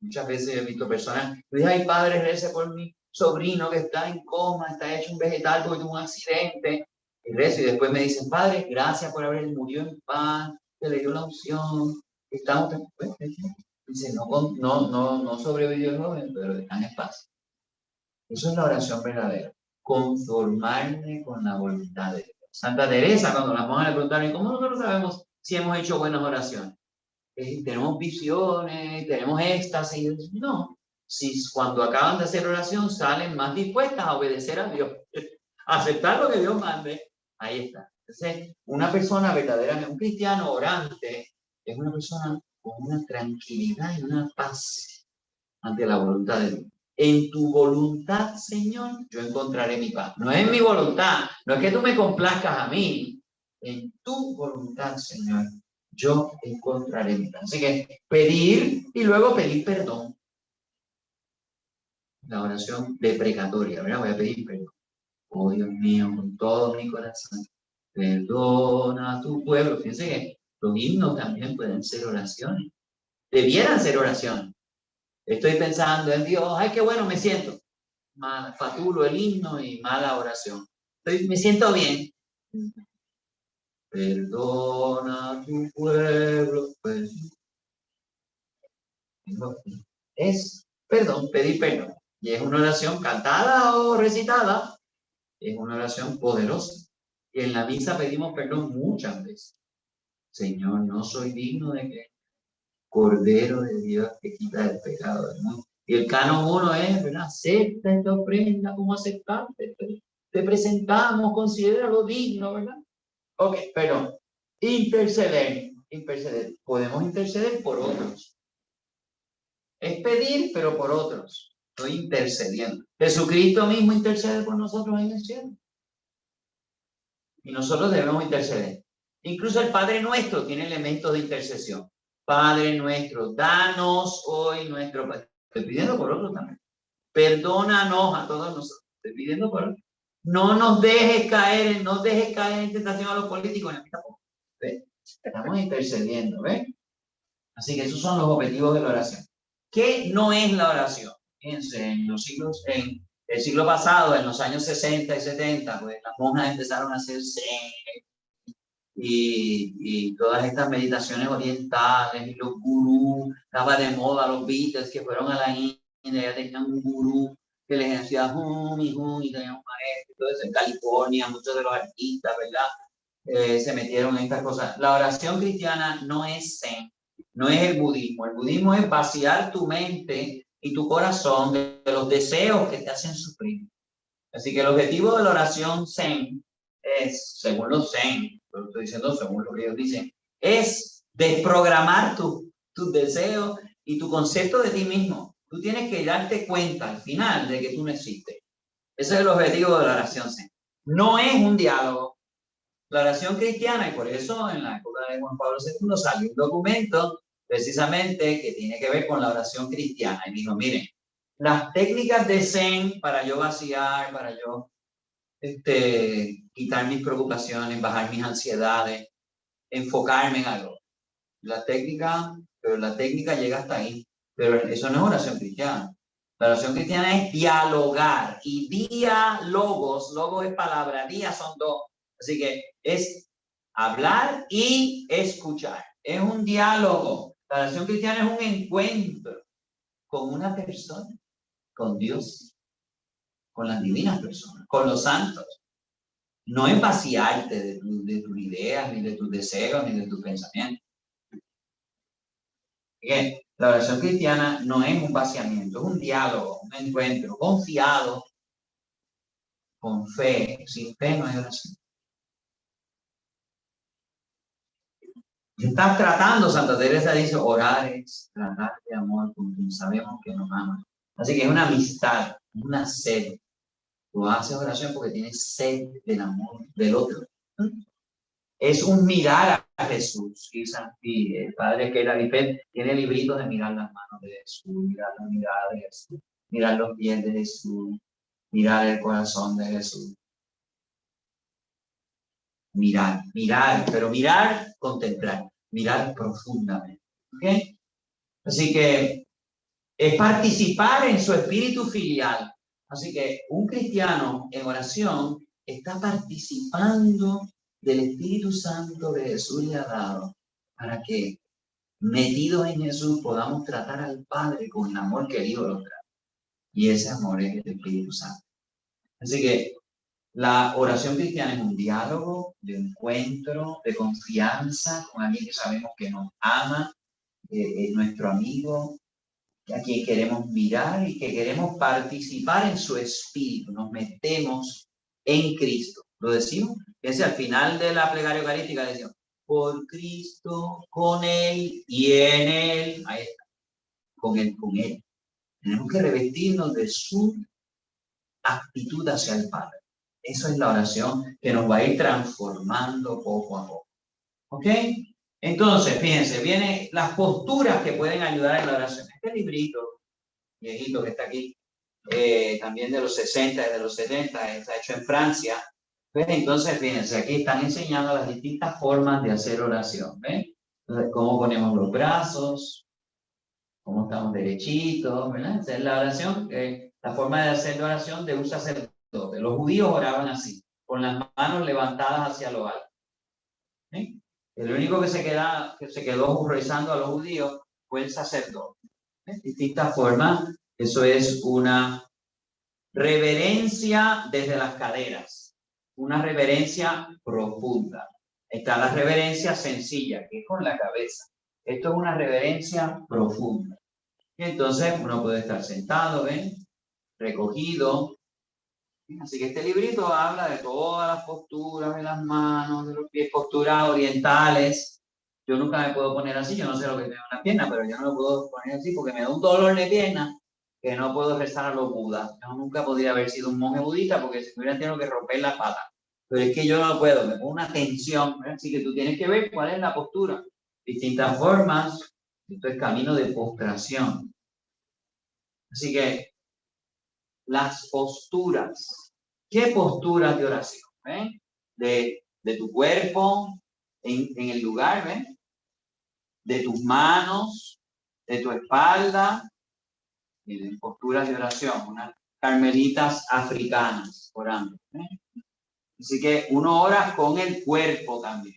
Muchas veces he visto personas que dicen, ay, Padre, rece por mi sobrino que está en coma, está hecho un vegetal porque tuvo un accidente. Y rezo, y después me dicen, Padre, gracias por haber murió en paz, te le dio la unción, estamos... Dice, no sobrevivió el joven, pero están en paz. Eso es la oración verdadera. Conformarme con la voluntad de Dios. Santa Teresa, cuando las monjas le preguntaron, ¿cómo nosotros sabemos si hemos hecho buenas oraciones? Tenemos visiones, tenemos éxtasis. No. Si cuando acaban de hacer oración salen más dispuestas a obedecer a Dios, a aceptar lo que Dios mande, ahí está. Entonces, una persona verdaderamente, un cristiano orante, es una persona con una tranquilidad y una paz ante la voluntad de Dios. En tu voluntad, Señor, yo encontraré mi paz. No es mi voluntad, no es que tú me complazcas a mí. En tu voluntad, Señor, yo encontraré mi paz. Así que pedir y luego pedir perdón. La oración deprecatoria, ¿verdad? Voy a pedir perdón. Oh Dios mío, con todo mi corazón, perdona a tu pueblo. Fíjense que los himnos también pueden ser oraciones. Debieran ser oraciones. Estoy pensando en Dios, ay, qué bueno me siento. Fatulo el himno y mala oración. Me siento bien. Perdona a tu pueblo. Pues. Es perdón, pedir perdón. Y es una oración cantada o recitada. Es una oración poderosa. Y en la misa pedimos perdón muchas veces. Señor, no soy digno de que Cordero de Dios que quita el pecado del mundo. Y el canon 1 es, ¿verdad? Acepta esta ofrenda como aceptante. Te presentamos, considéralo digno, ¿verdad? Ok, pero interceder. Podemos interceder por otros. Es pedir, pero por otros. Estoy intercediendo. Jesucristo mismo intercede por nosotros en el cielo. Y nosotros debemos interceder. Incluso el Padre Nuestro tiene elementos de intercesión. Padre nuestro, danos hoy nuestro pan. Estoy pidiendo por otros también. Perdónanos a todos nosotros. Estoy pidiendo por otros. No dejes caer en tentación a los políticos. En tampoco. Estamos intercediendo, ¿ves? Así que esos son los objetivos de la oración. ¿Qué no es la oración? Fíjense, en el siglo pasado, en los años 60 y 70, pues las monjas empezaron a hacer zen y todas estas meditaciones orientales, y los gurús, estaba de moda los Beatles que fueron a la India, ya tenían un gurú que les decía y tenían un maestro, y todo eso. En California, muchos de los artistas, ¿verdad? Se metieron en estas cosas. La oración cristiana no es zen, no es el budismo. El budismo es vaciar tu mente y tu corazón de los deseos que te hacen sufrir. Así que el objetivo de la oración Zen es, según los Zen, lo estoy diciendo según lo que ellos dicen, es desprogramar tus deseos y tu concepto de ti mismo. Tú tienes que darte cuenta al final de que tú no existes. Ese es el objetivo de la oración Zen. No es un diálogo. La oración cristiana, y por eso en la época de Juan Pablo II salió un documento precisamente que tiene que ver con la oración cristiana. Y dijo, miren, las técnicas de Zen para yo vaciar, para yo quitar mis preocupaciones, bajar mis ansiedades, enfocarme en algo. Pero la técnica llega hasta ahí. Pero eso no es oración cristiana. La oración cristiana es dialogar. Y diálogos, logos es palabra, día son dos. Así que es hablar y escuchar. Es un diálogo. La oración cristiana es un encuentro con una persona, con Dios, con las divinas personas, con los santos. No es vaciarte de tus ideas, ni de tus deseos, ni de tus pensamientos. Bien, la oración cristiana no es un vaciamiento, es un diálogo, un encuentro confiado, con fe. Sin fe no hay oración. Estás tratando, Santa Teresa dice, orar es tratar de amor con quien sabemos que nos ama. Así que es una amistad, una sed. Tú haces oración porque tienes sed del amor del otro. Es un mirar a Jesús. Y el padre que era Lipet tiene libritos de mirar las manos de Jesús, mirar la mirada de Jesús, mirar los pies de Jesús, mirar el corazón de Jesús. Mirar, pero mirar, contemplar, mirar profundamente. ¿Ok? Así que es participar en su espíritu filial. Así que un cristiano en oración está participando del Espíritu Santo que Jesús le ha dado para que, metidos en Jesús, podamos tratar al Padre con el amor que el Hijo lo trae. Y ese amor es el Espíritu Santo. Así que la oración cristiana es un diálogo de encuentro, de confianza con alguien que sabemos que nos ama, es nuestro amigo, a quien queremos mirar y que queremos participar en su espíritu. Nos metemos en Cristo. ¿Lo decimos? Ese al final de la plegaria eucarística decimos, por Cristo, con Él y en Él. Ahí está. Con Él. Tenemos que revestirnos de su actitud hacia el Padre. Eso es la oración que nos va a ir transformando poco a poco. ¿Ok? Entonces, fíjense, vienen las posturas que pueden ayudar en la oración. Este librito, viejito que está aquí, también de los 60 y de los 70, está hecho en Francia. ¿Ven? Entonces, fíjense, aquí están enseñando las distintas formas de hacer oración. ¿Ven? Entonces, cómo ponemos los brazos, cómo estamos derechitos, ¿verdad? Esa es la oración, la forma de hacer la oración de un sacerdote. Los judíos oraban así, con las manos levantadas hacia lo alto. ¿Sí? El único que se quedó rezando a los judíos fue el sacerdote. Distintas formas. Eso es una reverencia desde las caderas, una reverencia profunda. Está la reverencia sencilla, que es con la cabeza. Esto es una reverencia profunda. Y entonces uno puede estar sentado, ¿ven? Recogido. Así que este librito habla de todas las posturas de las manos, de los pies, posturas orientales. Yo nunca me puedo poner así, yo no sé lo que tengo en la pierna, pero yo no me puedo poner así porque me da un dolor de pierna que no puedo rezar a los budas. Yo nunca podría haber sido un monje budista porque si me hubiera tenido que romper la pata. Pero es que yo no puedo, me pongo una tensión. Así que tú tienes que ver cuál es la postura. Distintas formas. Esto es camino de postración. Así que las posturas. ¿Qué posturas de oración? ¿Ven? De tu cuerpo en el lugar, ¿ven? De tus manos, de tu espalda, y de posturas de oración, unas carmelitas africanas orando. ¿Ven? Así que uno ora con el cuerpo también.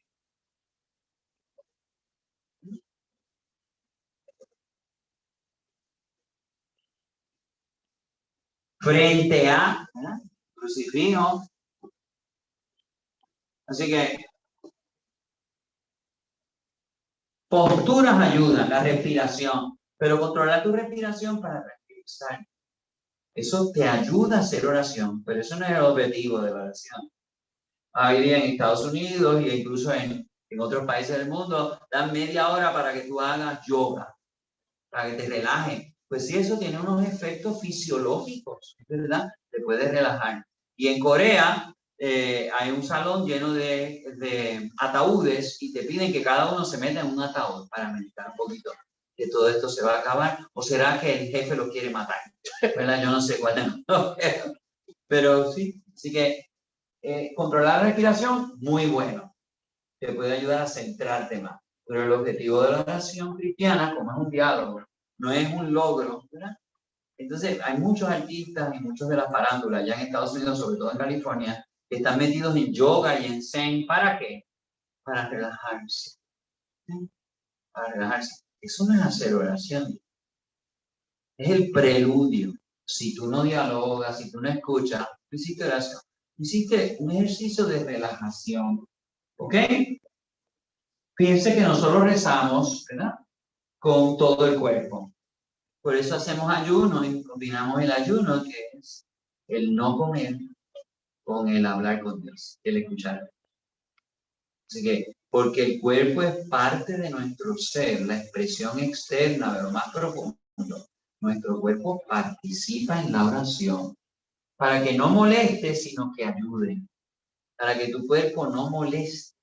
Frente a crucifijo. Así que Posturas ayudan, la respiración, pero controlar tu respiración para tranquilizar. Eso te ayuda a hacer oración, pero eso no es el objetivo de la oración. Hoy día en Estados Unidos e incluso en otros países del mundo, dan media hora para que tú hagas yoga, para que te relajes. Pues sí, eso tiene unos efectos fisiológicos, ¿verdad? Te puedes relajar. Y en Corea hay un salón lleno de ataúdes y te piden que cada uno se meta en un ataúd para meditar un poquito, que todo esto se va a acabar. ¿O será que el jefe lo quiere matar? ¿Verdad? Yo no sé cuál es. Pero sí, así que controlar la respiración, muy bueno. Te puede ayudar a centrarte más. Pero el objetivo de la oración cristiana, como es un diálogo, no es un logro, ¿verdad? Entonces, hay muchos artistas y muchos de las farándulas, ya en Estados Unidos, sobre todo en California, que están metidos en yoga y en zen. ¿Para qué? Para relajarse. ¿Sí? Para relajarse. Eso no es hacer oración. Es el preludio. Si tú no dialogas, si tú no escuchas, tú hiciste oración. Hiciste un ejercicio de relajación. ¿Ok? Piense que nosotros rezamos, ¿verdad? Con todo el cuerpo. Por eso hacemos ayuno y combinamos el ayuno, que es el no comer, con el hablar con Dios, el escuchar. Así que, porque el cuerpo es parte de nuestro ser, la expresión externa de lo más profundo. Nuestro cuerpo participa en la oración para que no moleste, sino que ayude. Para que tu cuerpo no moleste,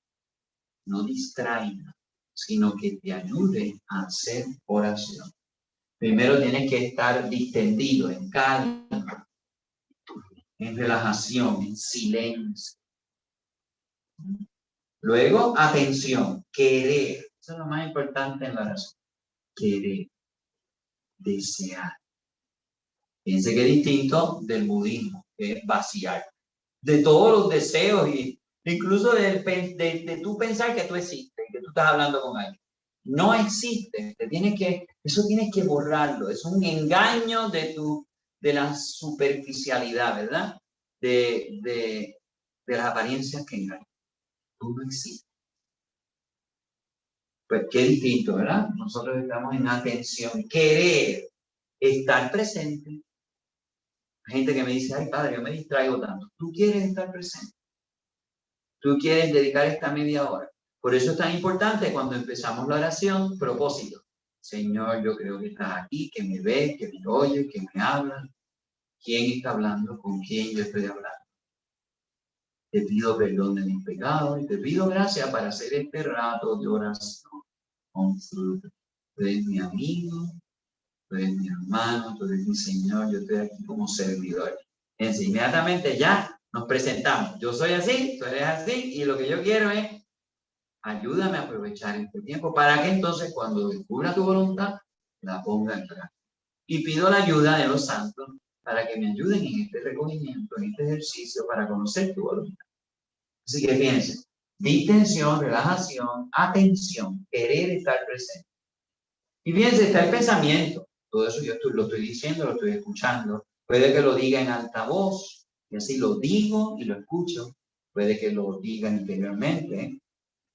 no distraiga, sino que te ayude a hacer oración. Primero tienes que estar distendido, en calma, en relajación, en silencio. Luego, atención, querer. Eso es lo más importante en la oración. Querer, desear. Fíjense que es distinto del budismo, que es vaciar. De todos los deseos y incluso de tú pensar que tú existes, que tú estás hablando con alguien. No existe. Eso tienes que borrarlo. Es un engaño de la superficialidad, ¿verdad? De las apariencias que engañan. Tú no existes. Pues qué distinto, ¿verdad? Nosotros estamos en atención, querer estar presente. Hay gente que me dice, ay padre, yo me distraigo tanto. Tú quieres estar presente. Tú quieres dedicar esta media hora. Por eso es tan importante cuando empezamos la oración, propósito. Señor, yo creo que estás aquí, que me ves, que me oyes, que me hablas. ¿Quién está hablando? ¿Con quién yo estoy hablando? Te pido perdón de mis pecados y te pido gracias para hacer este rato de oración con fruto. Tú eres mi amigo, tú eres mi hermano, tú eres mi Señor, yo estoy aquí como servidor. Entonces, inmediatamente ya nos presentamos. Yo soy así, tú eres así, y lo que yo quiero es ayúdame a aprovechar este tiempo para que entonces cuando descubra tu voluntad, la ponga en práctica. Y pido la ayuda de los santos para que me ayuden en este recogimiento, en este ejercicio, para conocer tu voluntad. Así que fíjense, distensión, relajación, atención, querer estar presente. Y fíjense, está el pensamiento. Todo eso yo lo estoy diciendo, lo estoy escuchando. Puede que lo diga en alta voz, y así lo digo y lo escucho. Puede que lo diga interiormente.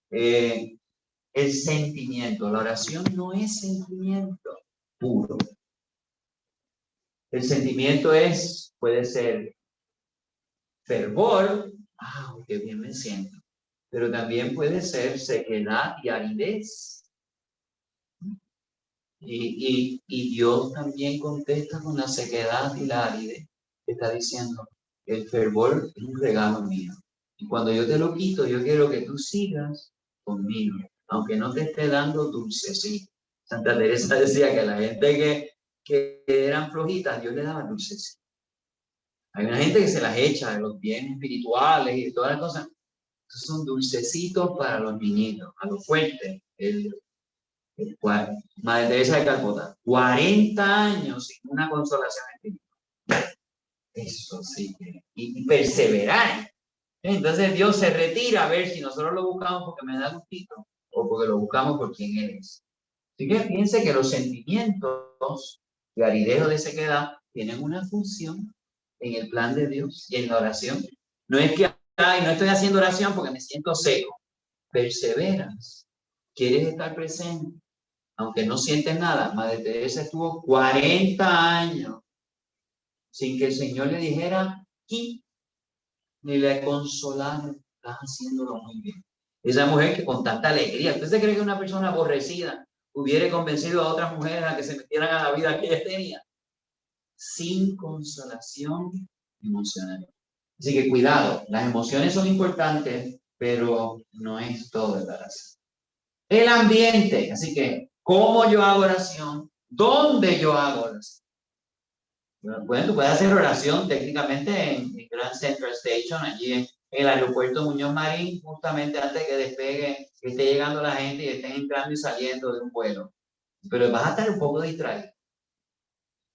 El sentimiento, la oración no es sentimiento puro. El sentimiento puede ser fervor, qué bien me siento, pero también puede ser sequedad y aridez. Y Dios también contesta con la sequedad y la aridez. Está diciendo, el fervor es un regalo mío. Y cuando yo te lo quito, yo quiero que tú sigas conmigo, aunque no te esté dando dulcecito. Santa Teresa decía que la gente que eran flojitas, Dios le daba dulcecito. Hay una gente que se las echa de los bienes espirituales y de todas las cosas. Estos son dulcecitos para los niñitos, a los fuertes. Madre Teresa de Calcuta, 40 años sin una consolación espiritual. Eso sí, y perseverar. Entonces Dios se retira a ver si nosotros lo buscamos porque me da gustito o porque lo buscamos por quien Él es. Así que piense que los sentimientos de aridez o de sequedad tienen una función en el plan de Dios y en la oración. No es que no estoy haciendo oración porque me siento seco. Perseveras ¿Quieres estar presente? Aunque no sientes nada. Madre Teresa estuvo 40 años sin que el Señor le dijera y ni le consolara. Estás haciéndolo muy bien. Esa mujer que con tanta alegría, ¿usted se cree que una persona aborrecida hubiera convencido a otras mujeres a que se metieran a la vida que ella tenía? Sin consolación emocional. Así que cuidado, las emociones son importantes, pero no es todo el oración. El ambiente, así que, ¿cómo yo hago oración? ¿Dónde yo hago oración? Bueno, tú puedes hacer oración técnicamente en Grand Central Station, allí en el aeropuerto Muñoz Marín, justamente antes que despegue, que esté llegando la gente y estén entrando y saliendo de un vuelo. Pero vas a estar un poco distraído.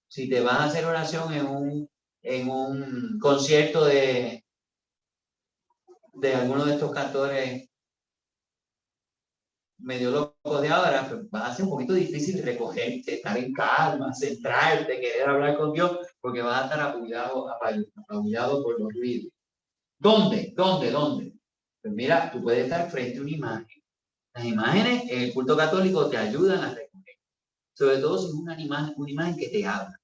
Si te vas a hacer oración en un concierto de alguno de estos cantores medio locos de ahora, pues va a ser un poquito difícil recogerte, estar en calma, centrarte, querer hablar con Dios, porque vas a estar apabullado por los ruidos. ¿Dónde? Pues mira, tú puedes estar frente a una imagen. Las imágenes en el culto católico te ayudan a recoger, sobre todo si es una imagen que te habla.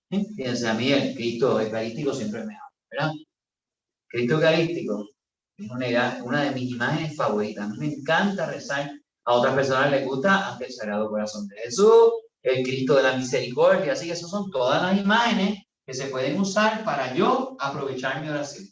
Fíjense, a mí el Cristo eucarístico siempre me habla, ¿verdad? Cristo eucarístico es una de mis imágenes favoritas. A mí me encanta rezar. A otras personas les gusta ante el Sagrado Corazón de Jesús, el Cristo de la Misericordia. Así que esas son todas las imágenes que se pueden usar para yo aprovechar mi oración.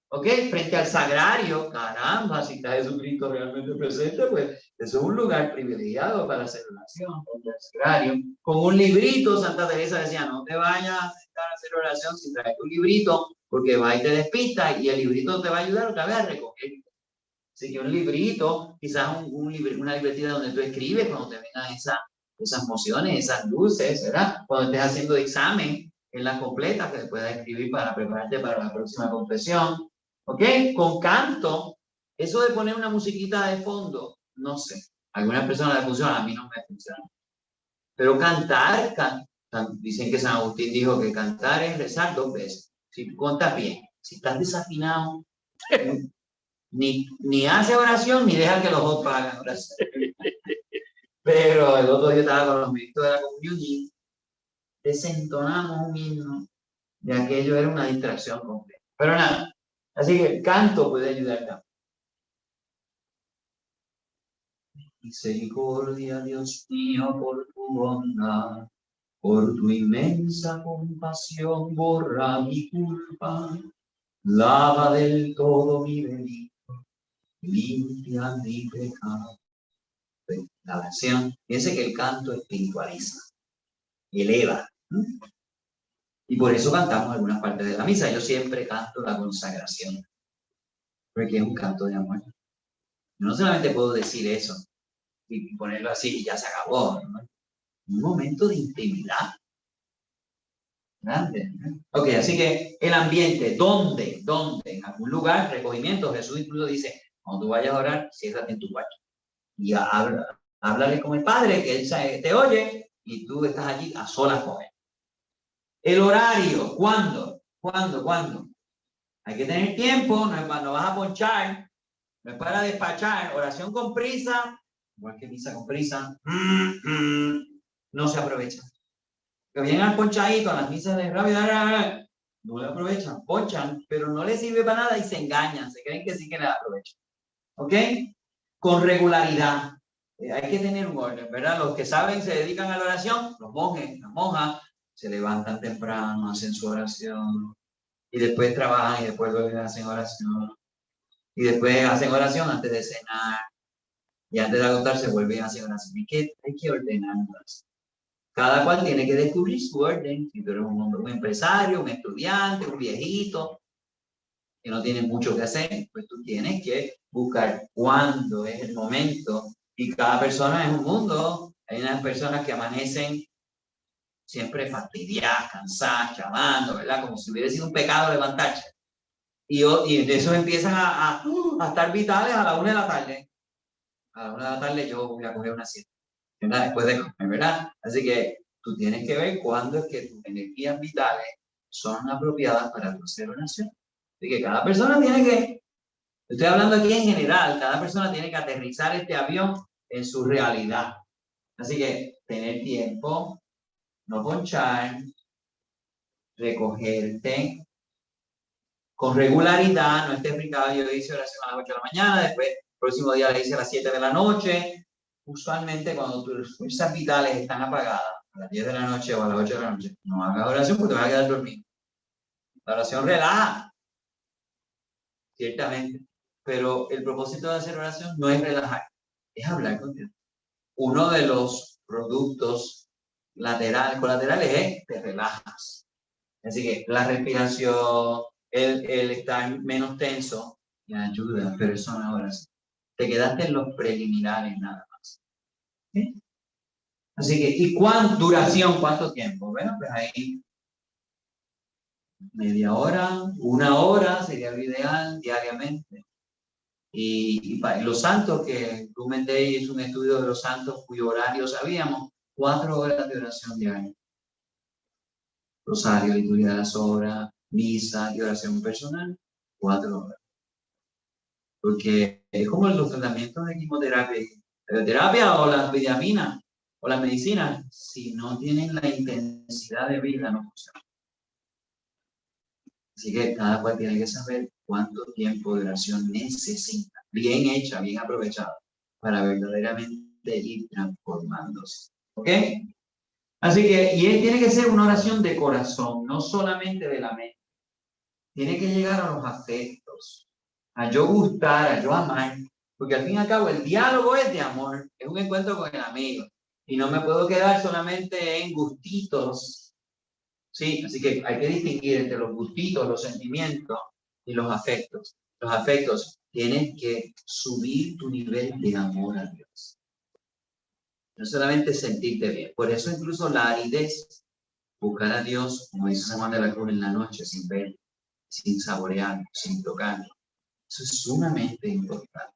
¿Ok? Frente al sagrario, caramba, si está Jesucristo realmente presente, pues eso es un lugar privilegiado para hacer oración, frente al sagrario. Con un librito, Santa Teresa decía, no te vayas a sentar a hacer oración sin traer tu librito, porque va y te despista y el librito te va a ayudar otra vez a recoger. Así que un librito, quizás una libretita donde tú escribes cuando te vengan esas emociones, esas luces, ¿verdad? Cuando estés haciendo examen en las completas que puedas escribir para prepararte para la próxima confesión. ¿Ok? Con canto, eso de poner una musiquita de fondo, no sé. A algunas personas les funciona, a mí no me funciona. Pero cantar, dicen que San Agustín dijo que cantar es rezar 2 veces. Si tú cantas bien, si estás desafinado, ni hace oración ni deja que los otros hagan oración. Pero el otro día estaba con los ministros de la comunión y desentonamos un himno de aquello, era una distracción completa. Pero nada, así que el canto puede ayudar también. Misericordia, Dios mío, por tu bondad, por tu inmensa compasión, borra mi culpa, lava del todo mi delito, limpia mi pecado. La oración, piense que el canto espiritualiza, eleva. Y por eso cantamos algunas partes de la misa. Yo siempre canto la consagración, porque es un canto de amor. No solamente puedo decir eso y ponerlo así y ya se acabó, ¿no? Un momento de intimidad grande, ¿no? Ok, así que el ambiente, ¿dónde? En algún lugar, recogimiento. Jesús incluso dice, cuando tú vayas a orar, ciérrate en tu cuarto y háblale con el Padre, que Él te oye y tú estás allí a solas con Él. El horario, ¿cuándo? Hay que tener tiempo, no es cuando vas a ponchar, no es para despachar. Oración con prisa, igual que misa con prisa, no se aprovecha. Que vienen al ponchadito, a las misas de rabia, no le aprovechan, ponchan, pero no les sirve para nada y se engañan, se creen que sí que les aprovechan. ¿Ok? Con regularidad. Hay que tener un orden, ¿verdad? Los que saben se dedican a la oración, los monjes, las monjas, se levantan temprano, hacen su oración, y después trabajan y después luego hacen oración, y después hacen oración antes de cenar, y antes de acostarse vuelven a hacer oración. Hay que ordenarlas. Cada cual tiene que descubrir su orden. Si tú eres un empresario, un estudiante, un viejito, que no tiene mucho que hacer, pues tú tienes que buscar cuándo es el momento. Y cada persona es un mundo. Hay unas personas que amanecen siempre fastidiadas, cansadas, llamando, ¿verdad? Como si hubiera sido un pecado levantarse. Y de eso empiezan a estar vitales a la 1 de la tarde. A la 1 de la tarde yo voy a coger una siesta, ¿verdad? Después de comer, ¿verdad? Así que tú tienes que ver cuándo es que tus energías vitales son apropiadas para tu hacer oración. Así que cada persona tiene que Estoy hablando aquí en general, cada persona tiene que aterrizar este avión en su realidad. Así que tener tiempo, no ponchar, recogerte con regularidad, no estés brincado. Yo hice oración a las 8 de la mañana, después el próximo día le hice a las 7 de la noche. Usualmente cuando tus fuerzas vitales están apagadas, a las 10 de la noche o a las 8 de la noche, no hagas oración porque te vas a quedar dormido. La oración relaja, ciertamente, pero el propósito de hacer oración no es relajar, es hablar con Dios. Uno de los productos colaterales es te relajas. Así que la respiración, el estar menos tenso, te ayuda, pero eso no es oración. Te quedaste en los preliminares nada más. ¿Sí? Así que, ¿y duración? ¿Cuánto tiempo? Bueno, pues ahí media hora, 1 hora sería lo ideal diariamente. Y los santos, que Lumen Day es un estudio de los santos cuyo horario sabíamos, 4 horas de oración diaria. Rosario, liturgia de las horas, misa y oración personal, 4 horas. Porque es como los tratamientos de quimioterapia, radioterapia o las vitaminas o las medicinas, si no tienen la intensidad de vida, no funcionan. Así que cada cual tiene que saber cuánto tiempo de oración necesita, bien hecha, bien aprovechada, para verdaderamente ir transformándose. ¿Ok? Así que, y tiene que ser una oración de corazón, no solamente de la mente. Tiene que llegar a los afectos, a yo gustar, a yo amar, porque al fin y al cabo el diálogo es de amor, es un encuentro con el amigo, y no me puedo quedar solamente en gustitos. Sí, así que hay que distinguir entre los gustitos, los sentimientos y los afectos. Los afectos tienen que subir tu nivel de amor a Dios. No solamente sentirte bien. Por eso incluso la aridez, buscar a Dios, como dice San Juan de la Cruz, en la noche, sin ver, sin saborear, sin tocar. Eso es sumamente importante.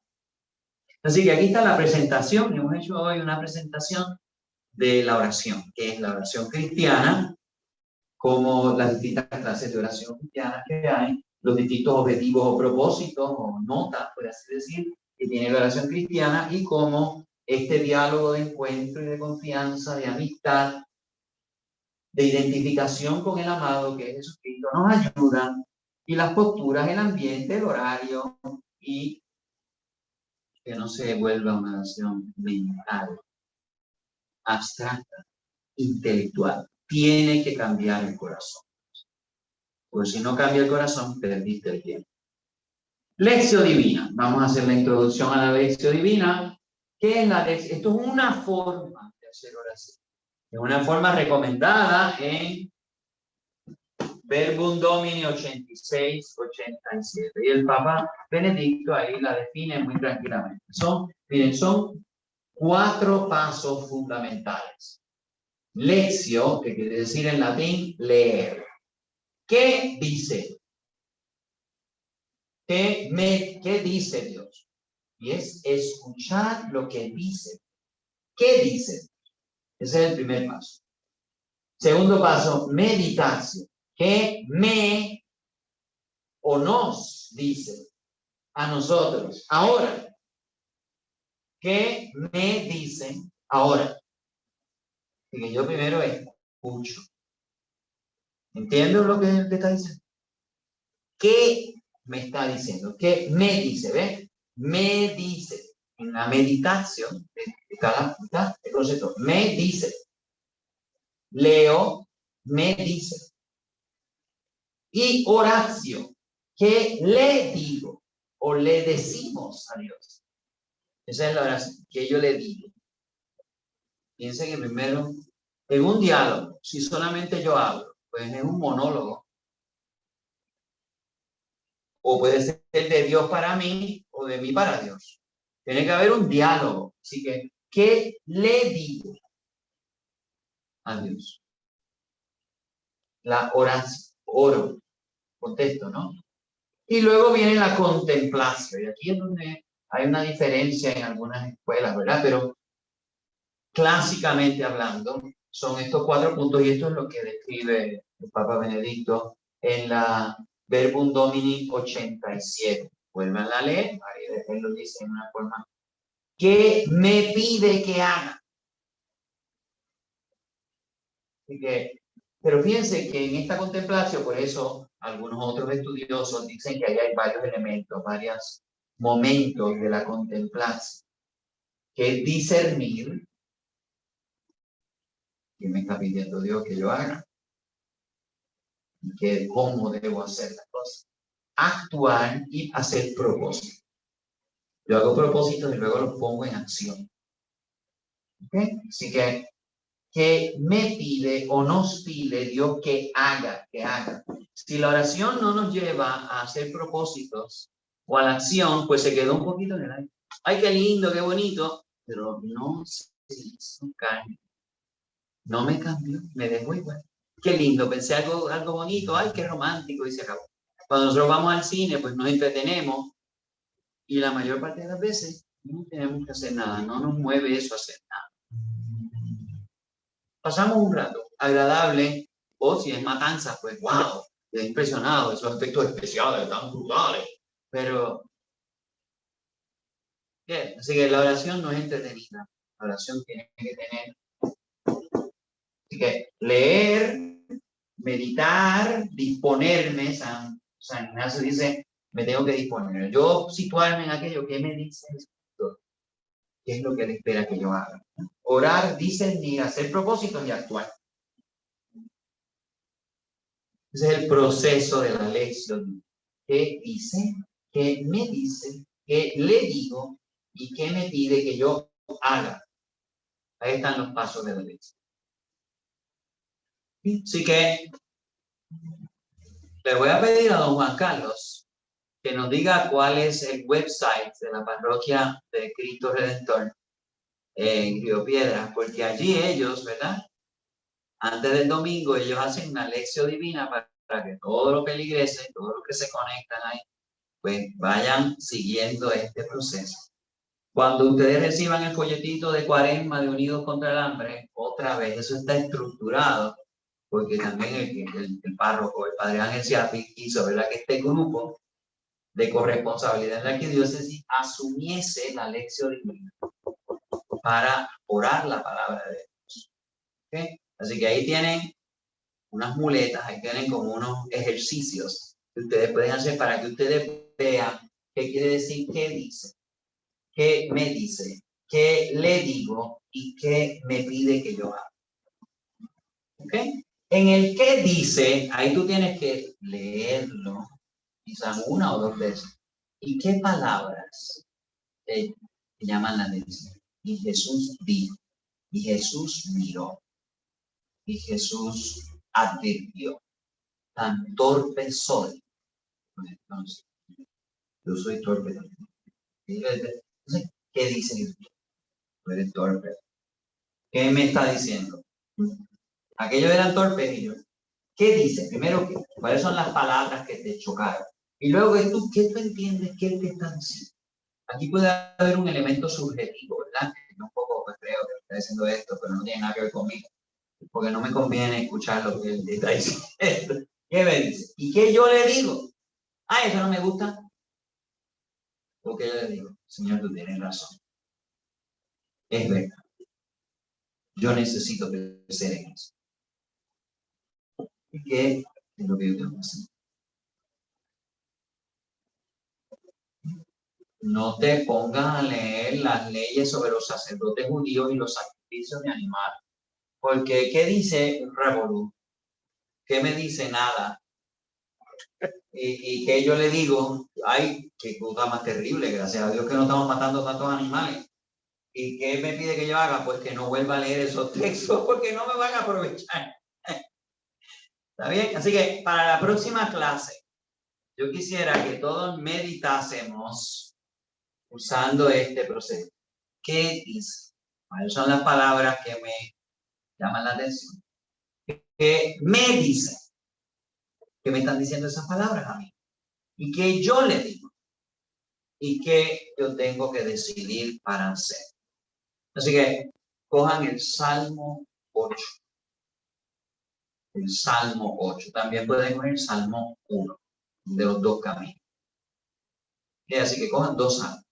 Así que aquí está la presentación. Hemos hecho hoy una presentación de la oración, que es la oración cristiana, como las distintas clases de oración cristiana que hay, los distintos objetivos o propósitos o notas, por así decir, que tiene la oración cristiana y cómo este diálogo de encuentro y de confianza, de amistad, de identificación con el amado que es Jesucristo nos ayuda, y las posturas, el ambiente, el horario, y que no se vuelva una oración mental, abstracta, intelectual. Tiene que cambiar el corazón. Porque si no cambia el corazón, perdiste el tiempo. Lección divina. Vamos a hacer la introducción a la lección divina. ¿Qué es la lección? Esto es una forma de hacer oración. Es una forma recomendada en Verbum Domini 86-87. Y el Papa Benedicto ahí la define muy tranquilamente. Miren, son 4 pasos fundamentales. Lectio, que quiere decir en latín leer. ¿Qué dice? ¿Qué dice Dios? Y es escuchar lo que dice. ¿Qué dice? Ese es el primer paso. Segundo paso, meditación. ¿Qué me o nos dice a nosotros ahora? ¿Qué me dicen ahora? Que yo primero escucho. ¿Entiendo lo que te está diciendo? ¿Qué me está diciendo? ¿Qué me dice? ¿Ves? Me dice. En la meditación está el concepto. Me dice. Leo, me dice. Y oración. ¿Qué le digo? O le decimos a Dios. Esa es la oración. ¿Qué yo le digo? Piensa que primero, en un diálogo, si solamente yo hablo, pues es un monólogo. O puede ser de Dios para mí o de mí para Dios. Tiene que haber un diálogo. Así que, ¿qué le digo a Dios? La oración, oro, contesto, ¿no? Y luego viene la contemplación. Y aquí es donde hay una diferencia en algunas escuelas, ¿verdad? Pero clásicamente hablando, son estos 4 puntos y esto es lo que describe el Papa Benedicto en la Verbum Domini 87. Vuelvan a leer, ahí después lo dice en una forma. ¿Qué me pide que haga? Así que, pero fíjense que en esta contemplación, por eso algunos otros estudiosos dicen que ahí hay varios elementos, varios momentos de la contemplación, que es discernir qué me está pidiendo Dios que yo haga y que cómo debo hacer las cosas. Actuar y hacer propósitos. Yo hago propósitos y luego los pongo en acción. ¿Okay? Así que me pide o nos pide Dios que haga, que haga. Si la oración no nos lleva a hacer propósitos o a la acción, pues se quedó un poquito en el aire. Ay, qué lindo, qué bonito, pero no se hizo carne. No me cambió, me dejó igual. Qué lindo, pensé algo bonito, ay, qué romántico, y se acabó. Cuando nosotros vamos al cine, pues nos entretenemos y la mayor parte de las veces no tenemos que hacer nada, no nos mueve eso a hacer nada. Pasamos un rato agradable, o si es matanza, pues wow, estoy impresionado, esos efectos especiales tan brutales, pero bien, así que la oración no es entretenida, la oración tiene que tener, así que leer, meditar, disponerme, San Ignacio dice, me tengo que disponer, yo situarme en aquello que me dice el Señor, qué es lo que él espera que yo haga. Orar, discernir, hacer propósitos y actuar. Ese es el proceso de la lección. ¿Qué dice? ¿Qué me dice? ¿Qué le digo? ¿Y qué me pide que yo haga? Ahí están los pasos de la lección. Así que le voy a pedir a don Juan Carlos que nos diga cuál es el website de la parroquia de Cristo Redentor en Río Piedras, porque allí ellos, ¿verdad? Antes del domingo ellos hacen una lección divina para que todos los feligreses, todos los que se conectan ahí, pues vayan siguiendo este proceso. Cuando ustedes reciban el folletito de Cuaresma de Unidos contra el Hambre, otra vez, eso está estructurado, porque también el párroco, el padre Ángel Siapi, quiso, ¿verdad?, que este grupo de corresponsabilidad en la arquidiócesis asumiese la lección divina para orar la palabra de Dios. ¿Okay? Así que ahí tienen unas muletas, ahí tienen como unos ejercicios que ustedes pueden hacer para que ustedes vean qué quiere decir, qué dice, qué me dice, qué le digo y qué me pide que yo haga. ¿Ok? En el qué dice, ahí tú tienes que leerlo, quizás una o dos veces. ¿Y qué palabras te llaman la atención? Y Jesús dijo, y Jesús miró, y Jesús advirtió. Tan torpe soy. Entonces, yo soy torpe también. Entonces, ¿qué dice Dios? Tú eres torpe. ¿Qué me está diciendo? Aquellos eran torpes y yo. ¿Qué dice? Primero, ¿cuáles son las palabras que te chocaron? Y luego, ¿qué tú entiendes que él te está diciendo? Aquí puede haber un elemento subjetivo, ¿verdad? Yo un poco pues, creo que está diciendo esto, pero no tiene nada que ver conmigo. Porque no me conviene escuchar lo que él está diciendo. ¿Qué me dice? ¿Y qué yo le digo? Ah, eso no me gusta. Porque yo le digo, Señor, tú tienes razón. Es verdad. Yo necesito crecer en eso. ¿Y qué es lo que yo tengo que hacer? No te pongas a leer las leyes sobre los sacerdotes judíos y los sacrificios de animales. Porque, ¿qué dice un revolú? ¿Qué me dice? Nada. Y que yo le digo, ay, qué cosa más terrible, gracias a Dios que no estamos matando tantos animales. ¿Y qué me pide que yo haga? Pues que no vuelva a leer esos textos porque no me van a aprovechar. ¿Está bien? Así que para la próxima clase, yo quisiera que todos meditásemos usando este proceso. ¿Qué dice? ¿Cuáles son las palabras que me llaman la atención? ¿Qué me dice? ¿Qué me están diciendo esas palabras a mí? ¿Y qué yo le digo? ¿Y qué yo tengo que decidir para hacer? Así que cojan el Salmo 8. El Salmo 8. También pueden coger el Salmo 1, de los dos caminos. Así que cojan 2 salmos.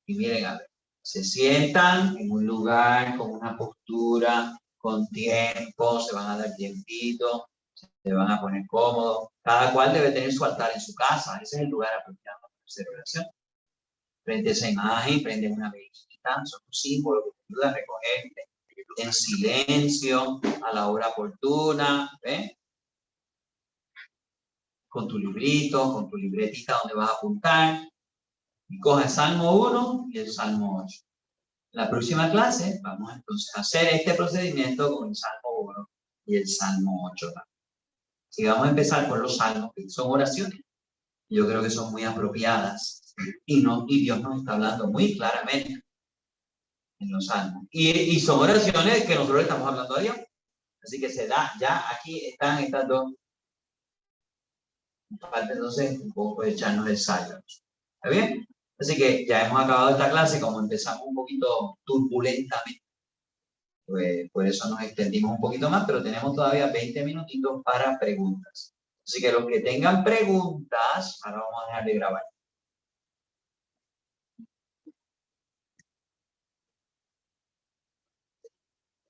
Y miren, a ver, se sientan en un lugar con una postura, con tiempo, se van a dar tiempito, se van a poner cómodos. Cada cual debe tener su altar en su casa. Ese es el lugar apropiado para hacer oración. Frente a esa imagen, prende una velita, son un símbolo que te ayuda a recogerte en silencio, a la hora oportuna, ¿ves? Con tu librito, con tu libretita donde vas a apuntar. Y coge el Salmo 1 y el Salmo 8. En la próxima clase vamos entonces a hacer este procedimiento con el Salmo 1 y el Salmo 8. Así vamos a empezar con los salmos, que son oraciones. Yo creo que son muy apropiadas y Dios nos está hablando muy claramente en los salmos. Y son oraciones que nosotros estamos hablando a Dios. Así que se da, ya aquí están estas dos. Falta entonces un poco de echarnos el salmo. ¿Está bien? Así que ya hemos acabado esta clase, como empezamos un poquito turbulentamente. Pues por eso nos extendimos un poquito más, pero tenemos todavía 20 minutitos para preguntas. Así que los que tengan preguntas, ahora vamos a dejar de grabar.